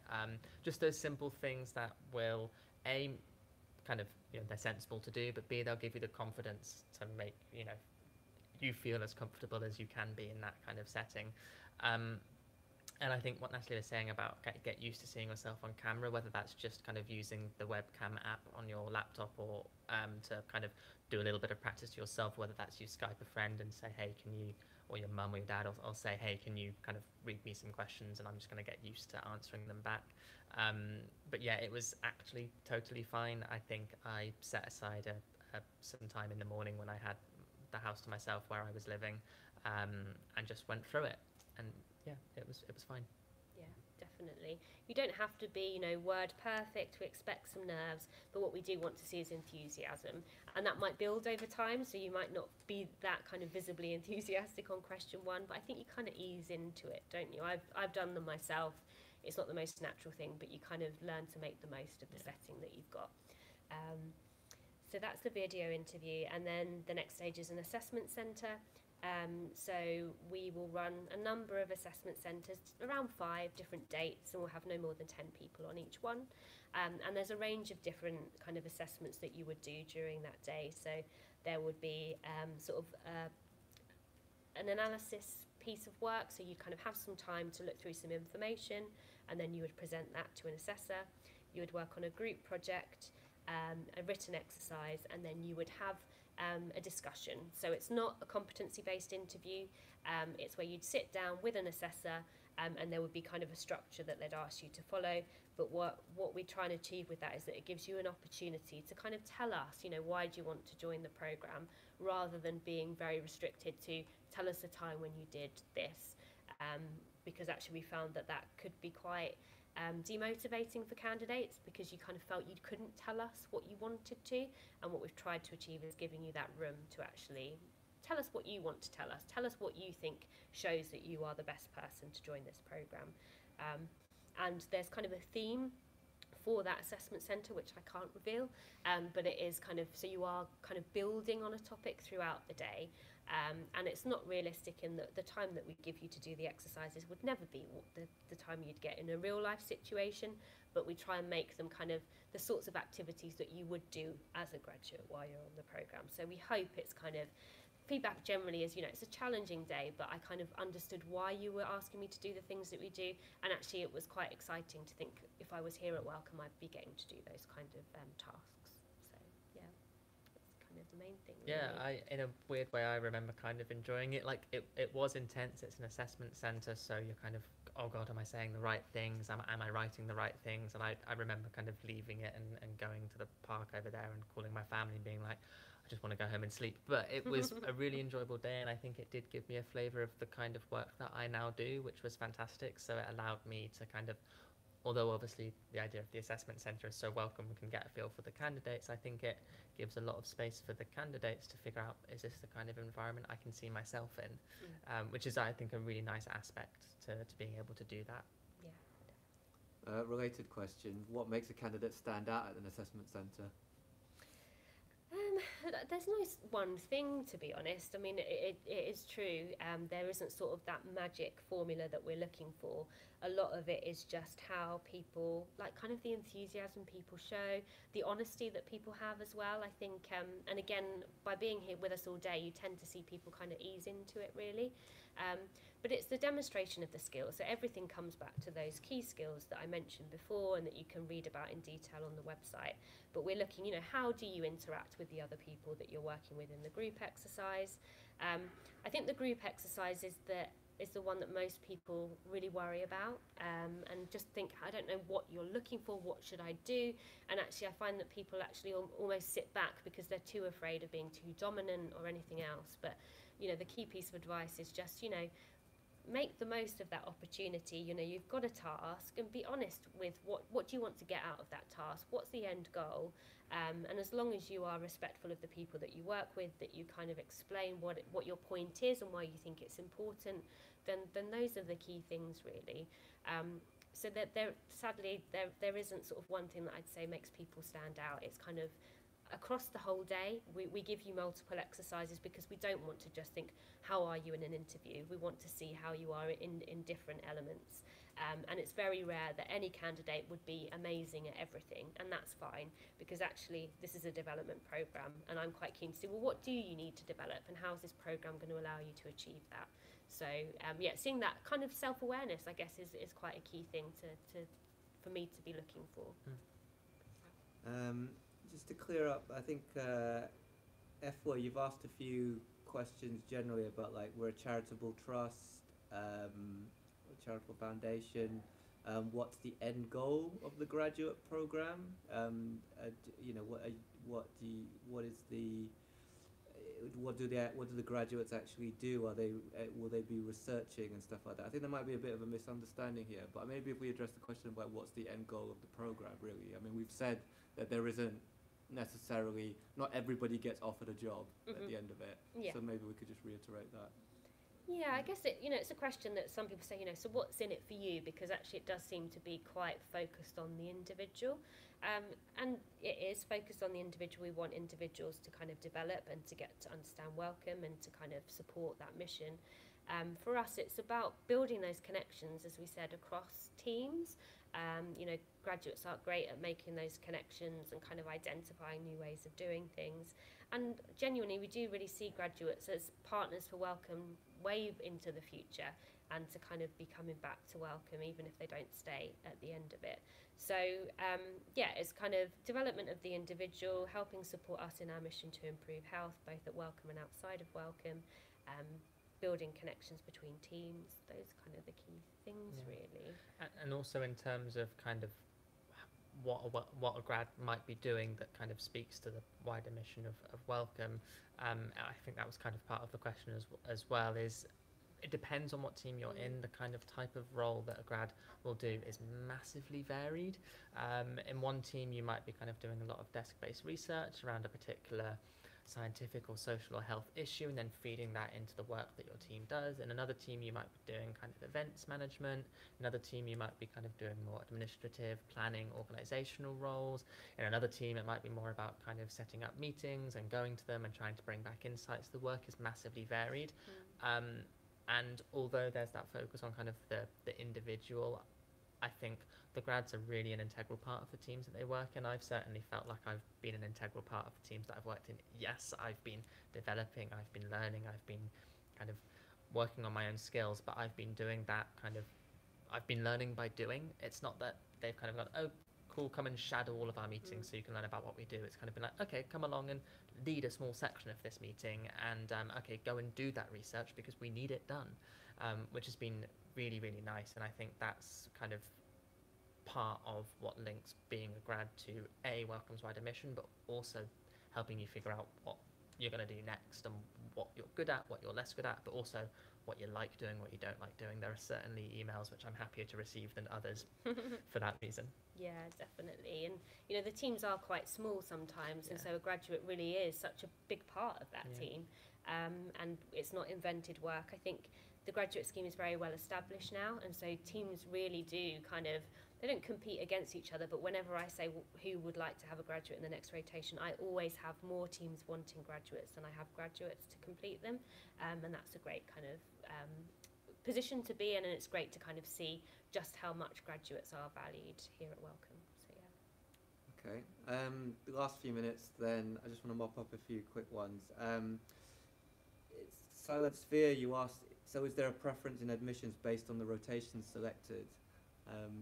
Just those simple things that will kind of, you know, they're sensible to do, but B, they'll give you the confidence to make, you know, you feel as comfortable as you can be in that kind of setting. And I think what Natalie was saying about get used to seeing yourself on camera, whether that's just kind of using the webcam app on your laptop or to kind of do a little bit of practice yourself, whether that's you Skype a friend and say, hey, can you, or your mum or your dad, or say, hey, can you kind of read me some questions, and I'm just going to get used to answering them back. But yeah, it was actually totally fine. I think I set aside some time in the morning when I had the house to myself where I was living, and just went through it. And yeah, it was fine. Yeah, definitely. You don't have to be, you know, word perfect to expect some nerves, but what we do want to see is enthusiasm, and that might build over time, so you might not be that kind of visibly enthusiastic on question 1, but I think you kind of ease into it, don't you? I've done them myself. It's not the most natural thing, but you kind of learn to make the most of the setting that you've got. So that's the video interview, and then the next stage is an assessment centre. So we will run a number of assessment centres, around 5 different dates, and we'll have no more than 10 people on each one. And there's a range of different kind of assessments that you would do during that day. So there would be sort of an analysis piece of work, so you kind of have some time to look through some information, and then you would present that to an assessor. You would work on a group project, a written exercise, and then you would have a discussion. So it's not a competency-based interview, it's where you'd sit down with an assessor, and there would be kind of a structure that they'd ask you to follow. But what we try and achieve with that is that it gives you an opportunity to kind of tell us, you know, why do you want to join the programme, rather than being very restricted to tell us a time when you did this, because actually we found that could be quite demotivating for candidates, because you kind of felt you couldn't tell us what you wanted to, and what we've tried to achieve is giving you that room to actually tell us what you want to tell us. Tell us what you think shows that you are the best person to join this program. And there's kind of a theme for that assessment centre, which I can't reveal, but it is kind of, so you are kind of building on a topic throughout the day, and it's not realistic in that the time that we give you to do the exercises would never be the time you'd get in a real life situation, but we try and make them kind of the sorts of activities that you would do as a graduate while you're on the programme. So we hope it's kind of, feedback generally is, it's a challenging day, but I kind of understood why you were asking me to do the things that we do, and actually it was quite exciting to think if I was here at Wellcome I'd be getting to do those kind of tasks. So yeah, that's kind of the main thing. Yeah, really. in a weird way, I remember kind of enjoying it. Like it was intense. It's an assessment centre, so you're kind of, oh God, am I saying the right things? Am I writing the right things? And I remember kind of leaving it and going to the park over there and calling my family and being like, I just want to go home and sleep. But it was a really enjoyable day, and I think it did give me a flavour of the kind of work that I now do, which was fantastic. So it allowed me to kind of, although obviously the idea of the assessment centre is so welcome, we can get a feel for the candidates, I think it gives a lot of space for the candidates to figure out, is this the kind of environment I can see myself in? Which is, I think, a really nice aspect to being able to do that. Yeah. Related question, what makes a candidate stand out at an assessment centre? There's no one thing, to be honest. I mean, it is true. There isn't sort of that magic formula that we're looking for. A lot of it is just how people, like kind of the enthusiasm people show, the honesty that people have as well, I think. And again, by being here with us all day, you tend to see people kind of ease into it, really. But it's the demonstration of the skills. So everything comes back to those key skills that I mentioned before and that you can read about in detail on the website. But we're looking, how do you interact with the other people that you're working with in the group exercise? I think the group exercise is the one that most people really worry about, and just think, I don't know what you're looking for, what should I do? And actually I find that people actually almost sit back because they're too afraid of being too dominant or anything else. But the key piece of advice is just make the most of that opportunity. You've got a task, and be honest with what do you want to get out of that task, what's the end goal, and as long as you are respectful of the people that you work with, that you kind of explain what your point is and why you think it's important, then those are the key things, really. So that sadly there isn't sort of one thing that I'd say makes people stand out. It's kind of across the whole day. We give you multiple exercises because we don't want to just think, how are you in an interview? We want to see how you are in different elements. And it's very rare that any candidate would be amazing at everything, and that's fine, because actually this is a development programme, and I'm quite keen to see, well, what do you need to develop, and how's this programme going to allow you to achieve that? So seeing that kind of self-awareness, I guess, is quite a key thing for me to be looking for. Just to clear up, I think F4, you've asked a few questions generally about, like, we're a charitable trust, a charitable foundation, what's the end goal of the graduate program? What do the graduates actually do? Will they be researching and stuff like that? I think there might be a bit of a misunderstanding here, but maybe if we address the question about what's the end goal of the program, really. I mean, we've said that there isn't necessarily, not everybody gets offered a job at the end of it. Yeah. So maybe we could just reiterate that. Yeah, I guess it's a question that some people say, so what's in it for you? Because actually it does seem to be quite focused on the individual. And it is focused on the individual. We want individuals to kind of develop and to get to understand Wellcome and to kind of support that mission. For us, it's about building those connections, as we said, across teams. Graduates are great at making those connections and kind of identifying new ways of doing things. And genuinely, we do really see graduates as partners for Wellcome way into the future, and to kind of be coming back to Wellcome even if they don't stay at the end of it. So it's kind of development of the individual, helping support us in our mission to improve health, both at Wellcome and outside of Wellcome, building connections between teams. Those are kind of the key things, really. And also in terms of kind of what a grad might be doing that kind of speaks to the wider mission of Wellcome. I think that was kind of part of the question as well, is it depends on what team you're in. The kind of type of role that a grad will do is massively varied. In one team you might be kind of doing a lot of desk-based research around a particular scientific or social or health issue and then feeding that into the work that your team does. In another team, you might be doing kind of events management. Another team, you might be kind of doing more administrative, planning, organizational roles. In another team, it might be more about kind of setting up meetings and going to them and trying to bring back insights. The work is massively varied. And although there's that focus on kind of the individual, I think the grads are really an integral part of the teams that they work in. I've certainly felt like I've been an integral part of the teams that I've worked in. Yes, I've been developing, I've been learning, I've been kind of working on my own skills, but I've been doing that kind of, I've been learning by doing. It's not that they've kind of gone, oh, cool, come and shadow all of our meetings so you can learn about what we do. It's kind of been like, okay, come along and lead a small section of this meeting and, okay, go and do that research because we need it done, which has been really, really nice. And I think that's kind of part of what links being a grad to Wellcome's wider mission, but also helping you figure out what you're going to do next and what you're good at, what you're less good at, but also what you like doing, what you don't like doing. There are certainly emails which I'm happier to receive than others for that reason. Yeah, definitely. And, you know, the teams are quite small sometimes, and so a graduate really is such a big part of that team. And it's not invented work. I think the graduate scheme is very well established now, and so teams really do kind of, they don't compete against each other, but whenever I say who would like to have a graduate in the next rotation, I always have more teams wanting graduates than I have graduates to complete them, and that's a great kind of position to be in, and it's great to kind of see just how much graduates are valued here at Wellcome. So yeah. Okay, the last few minutes then, I just want to mop up a few quick ones. It's Silent Sphere, you asked, so is there a preference in admissions based on the rotations selected?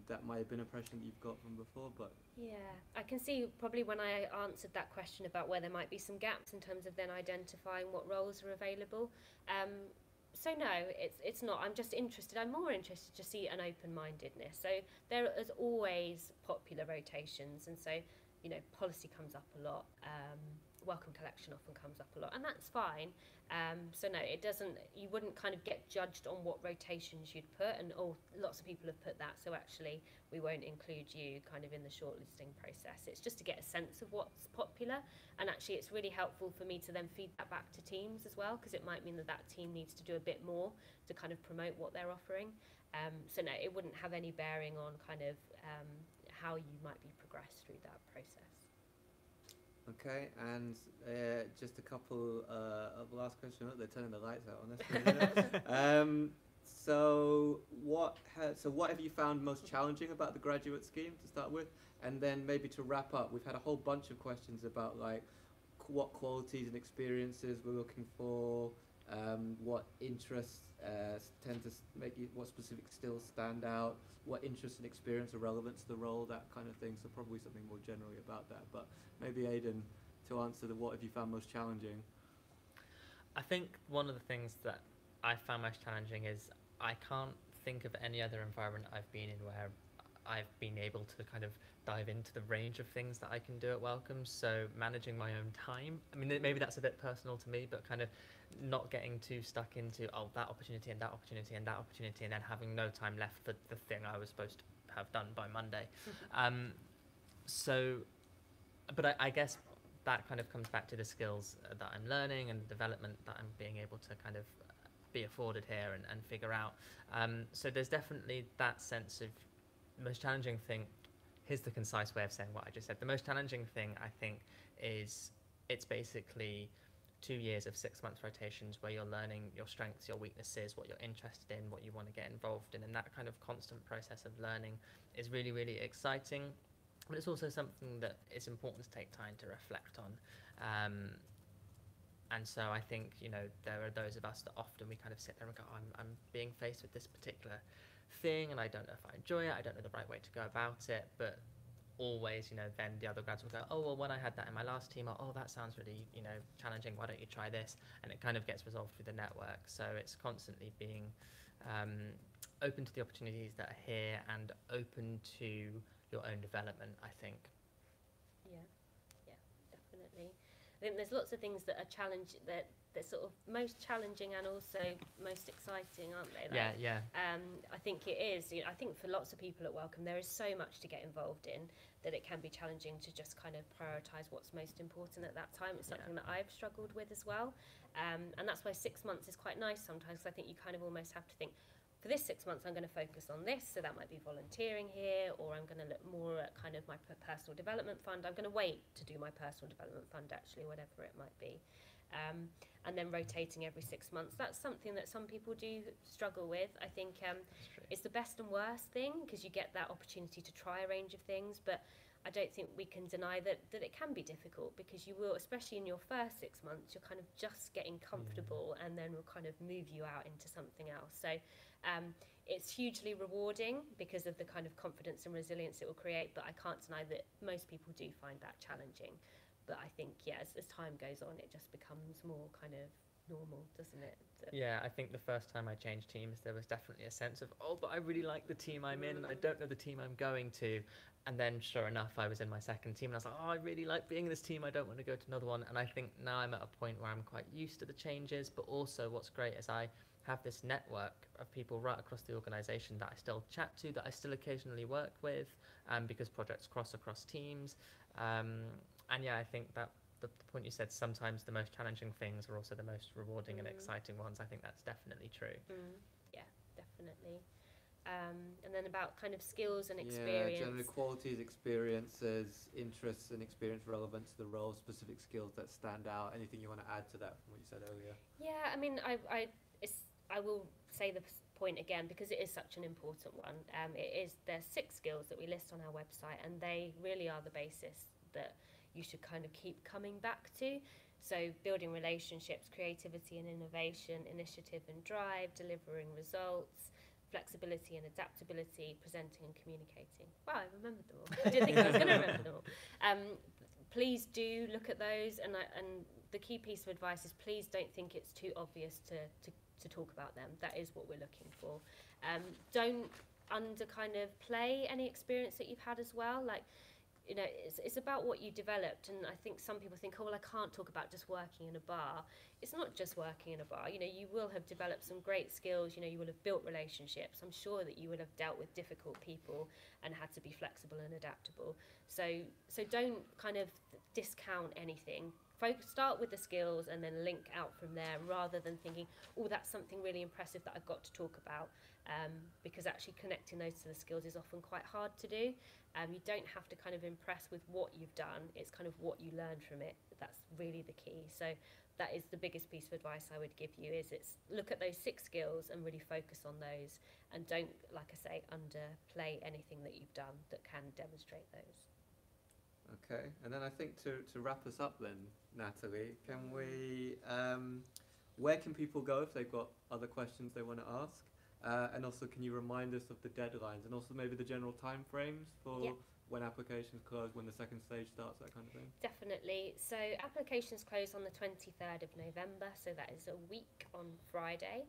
That might have been an impression that you've got from before, but... Yeah, I can see probably when I answered that question about where there might be some gaps in terms of then identifying what roles are available. So no, it's not. I'm just interested. I'm more interested to see an open-mindedness. So there is always popular rotations, and so, you know, policy comes up a lot. Welcome collection often comes up a lot, and that's fine. So no, it doesn't, you wouldn't kind of get judged on what rotations you'd put, and lots of people have put that, so actually we won't include you kind of in the shortlisting process. It's just to get a sense of what's popular, and actually it's really helpful for me to then feed that back to teams as well, because it might mean that that team needs to do a bit more to kind of promote what they're offering. So no, it wouldn't have any bearing on kind of how you might be progressed through that process. Okay, and just a couple of last questions. Oh, they're turning the lights out on us. So what have you found most challenging about the graduate scheme to start with? And then maybe to wrap up, we've had a whole bunch of questions about like what qualities and experiences we're looking for, what interests tend to make you, what specific skills stand out, what interests and experience are relevant to the role, that kind of thing. So probably something more generally about that. But maybe Aidan, to answer the what have you found most challenging? I think one of the things that I found most challenging is I can't think of any other environment I've been in where I've been able to kind of dive into the range of things that I can do at Wellcome. So managing my own time, I mean, maybe that's a bit personal to me, but kind of not getting too stuck into, oh, that opportunity and that opportunity and that opportunity, and then having no time left for the thing I was supposed to have done by Monday. But I guess that kind of comes back to the skills that I'm learning and the development that I'm being able to kind of be afforded here and figure out. So there's definitely that sense of the most challenging thing. Here's the concise way of saying what I just said. The most challenging thing, I think, is it's basically 2 years of 6-month rotations where you're learning your strengths, your weaknesses, what you're interested in, what you want to get involved in, and that kind of constant process of learning is really, really exciting. But it's also something that it's important to take time to reflect on. And so I think, you know, there are those of us that often we kind of sit there and go, oh, I'm being faced with this particular thing and I don't know if I enjoy it, I don't know the right way to go about it, but always, you know, then the other grads will go, oh, well, when I had that in my last team, oh, that sounds really, you know, challenging, why don't you try this? And it kind of gets resolved through the network. So it's constantly being open to the opportunities that are here and open to your own development, I think. Yeah, definitely. I think there's lots of things that are they're sort of most challenging and also most exciting, aren't they? Yeah. I think it is. I think for lots of people at Wellcome, there is so much to get involved in that it can be challenging to just kind of prioritise what's most important at that time. It's something that I've struggled with as well. And that's why 6 months is quite nice sometimes, 'cause I think you kind of almost have to think, for this 6 months, I'm going to focus on this, so that might be volunteering here, or I'm going to look more at kind of my personal development fund. I'm going to wait to do my personal development fund, actually, whatever it might be. And then rotating every 6 months. That's something that some people do struggle with. I think it's the best and worst thing, because you get that opportunity to try a range of things, but I don't think we can deny that it can be difficult, because you will, especially in your first 6 months, you're kind of just getting comfortable, and then we'll kind of move you out into something else. So it's hugely rewarding because of the kind of confidence and resilience it will create, but I can't deny that most people do find that challenging. But I think, as time goes on, it just becomes more kind of normal, doesn't it? Yeah, I think the first time I changed teams, there was definitely a sense of, oh, but I really like the team I'm in, and I don't know the team I'm going to. And then, sure enough, I was in my second team, and I was like, oh, I really like being in this team, I don't want to go to another one. And I think now I'm at a point where I'm quite used to the changes, but also what's great is I have this network of people right across the organisation that I still chat to, that I still occasionally work with, because projects cross across teams. And yeah, I think that the point you said, sometimes the most challenging things are also the most rewarding and exciting ones. I think that's definitely true. Yeah, definitely. And then about kind of skills and experience. Yeah, general qualities, experiences, interests and experience relevant to the role, specific skills that stand out. Anything you want to add to that from what you said earlier? Yeah, I mean, I will say the point again, because it is such an important one. There's 6 skills that we list on our website, and they really are the basis that you should kind of keep coming back to. So building relationships, creativity and innovation, initiative and drive, delivering results, flexibility and adaptability, presenting and communicating. Wow, I remembered them all. I didn't think I was going to remember them all. Please do look at those, and the key piece of advice is, please don't think it's too obvious to talk about them. That is what we're looking for. Don't play any experience that you've had as well. Like, it's about what you developed, and I think some people think, oh, well, I can't talk about just working in a bar. It's not just working in a bar. You will have developed some great skills. You will have built relationships. I'm sure that you will have dealt with difficult people and had to be flexible and adaptable. So don't kind of discount anything. Start with the skills and then link out from there, rather than thinking, oh, that's something really impressive that I've got to talk about, because actually connecting those to the skills is often quite hard to do. You don't have to kind of impress with what you've done, it's kind of what you learned from it. That's really the key. So that is the biggest piece of advice I would give you, is look at those 6 skills and really focus on those, and don't, like I say, underplay anything that you've done that can demonstrate those. Okay, and then I think to wrap us up then, Natalie, can we, where can people go if they've got other questions they want to ask? And also, can you remind us of the deadlines, and also maybe the general timeframes for when applications close, when the second stage starts, that kind of thing? Definitely. So applications close on the 23rd of November, so that is a week on Friday.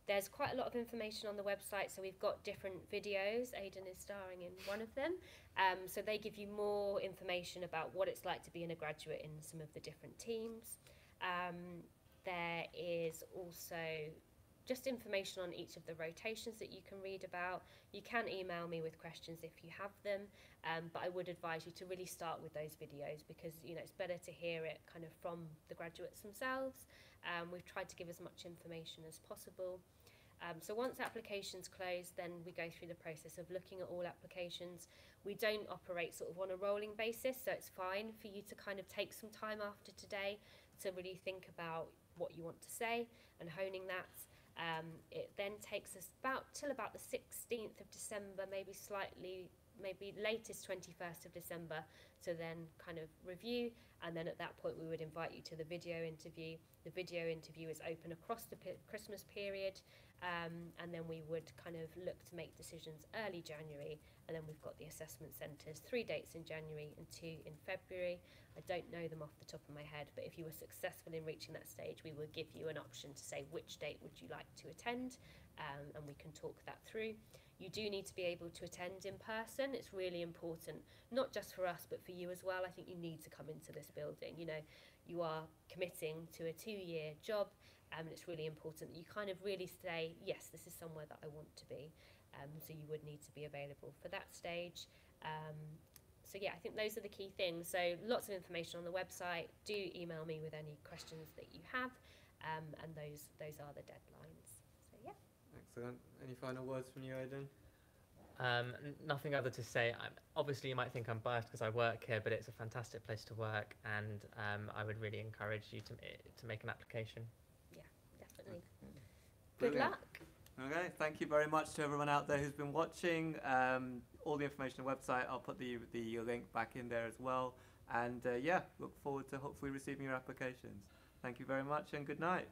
There's quite a lot of information on the website, so we've got different videos. Aidan is starring in one of them. So they give you more information about what it's like to be a graduate in some of the different teams. There is also just information on each of the rotations that you can read about. You can email me with questions if you have them, but I would advise you to really start with those videos, because it's better to hear it kind of from the graduates themselves. We've tried to give as much information as possible. So once applications close, then we go through the process of looking at all applications. We don't operate sort of on a rolling basis, so it's fine for you to kind of take some time after today to really think about what you want to say and honing that. It then takes us till about the 16th of December, maybe latest 21st of December, to then kind of review, and then at that point we would invite you to the video interview. The video interview is open across the Christmas period, and then we would kind of look to make decisions early January, and then we've got the assessment centres, 3 dates in January and 2 in February. I don't know them off the top of my head, but if you were successful in reaching that stage, we would give you an option to say which date would you like to attend, and we can talk that through. you do need to be able to attend in person. It's really important, not just for us, but for you as well. I think you need to come into this building. You know, you are committing to a 2-year job, and it's really important that you kind of really say, yes, this is somewhere that I want to be. So you would need to be available for that stage. So yeah, I think those are the key things. So lots of information on the website. Do email me with any questions that you have, and those are the deadlines. So yeah. Excellent. Any final words from you, Aidan? Nothing other to say. Obviously, you might think I'm biased because I work here, but it's a fantastic place to work, and I would really encourage you to make an application. Yeah, definitely. Brilliant. Good luck. Okay, thank you very much to everyone out there who's been watching. All the information on the website, I'll put the link back in there as well. And yeah, look forward to hopefully receiving your applications. Thank you very much and good night.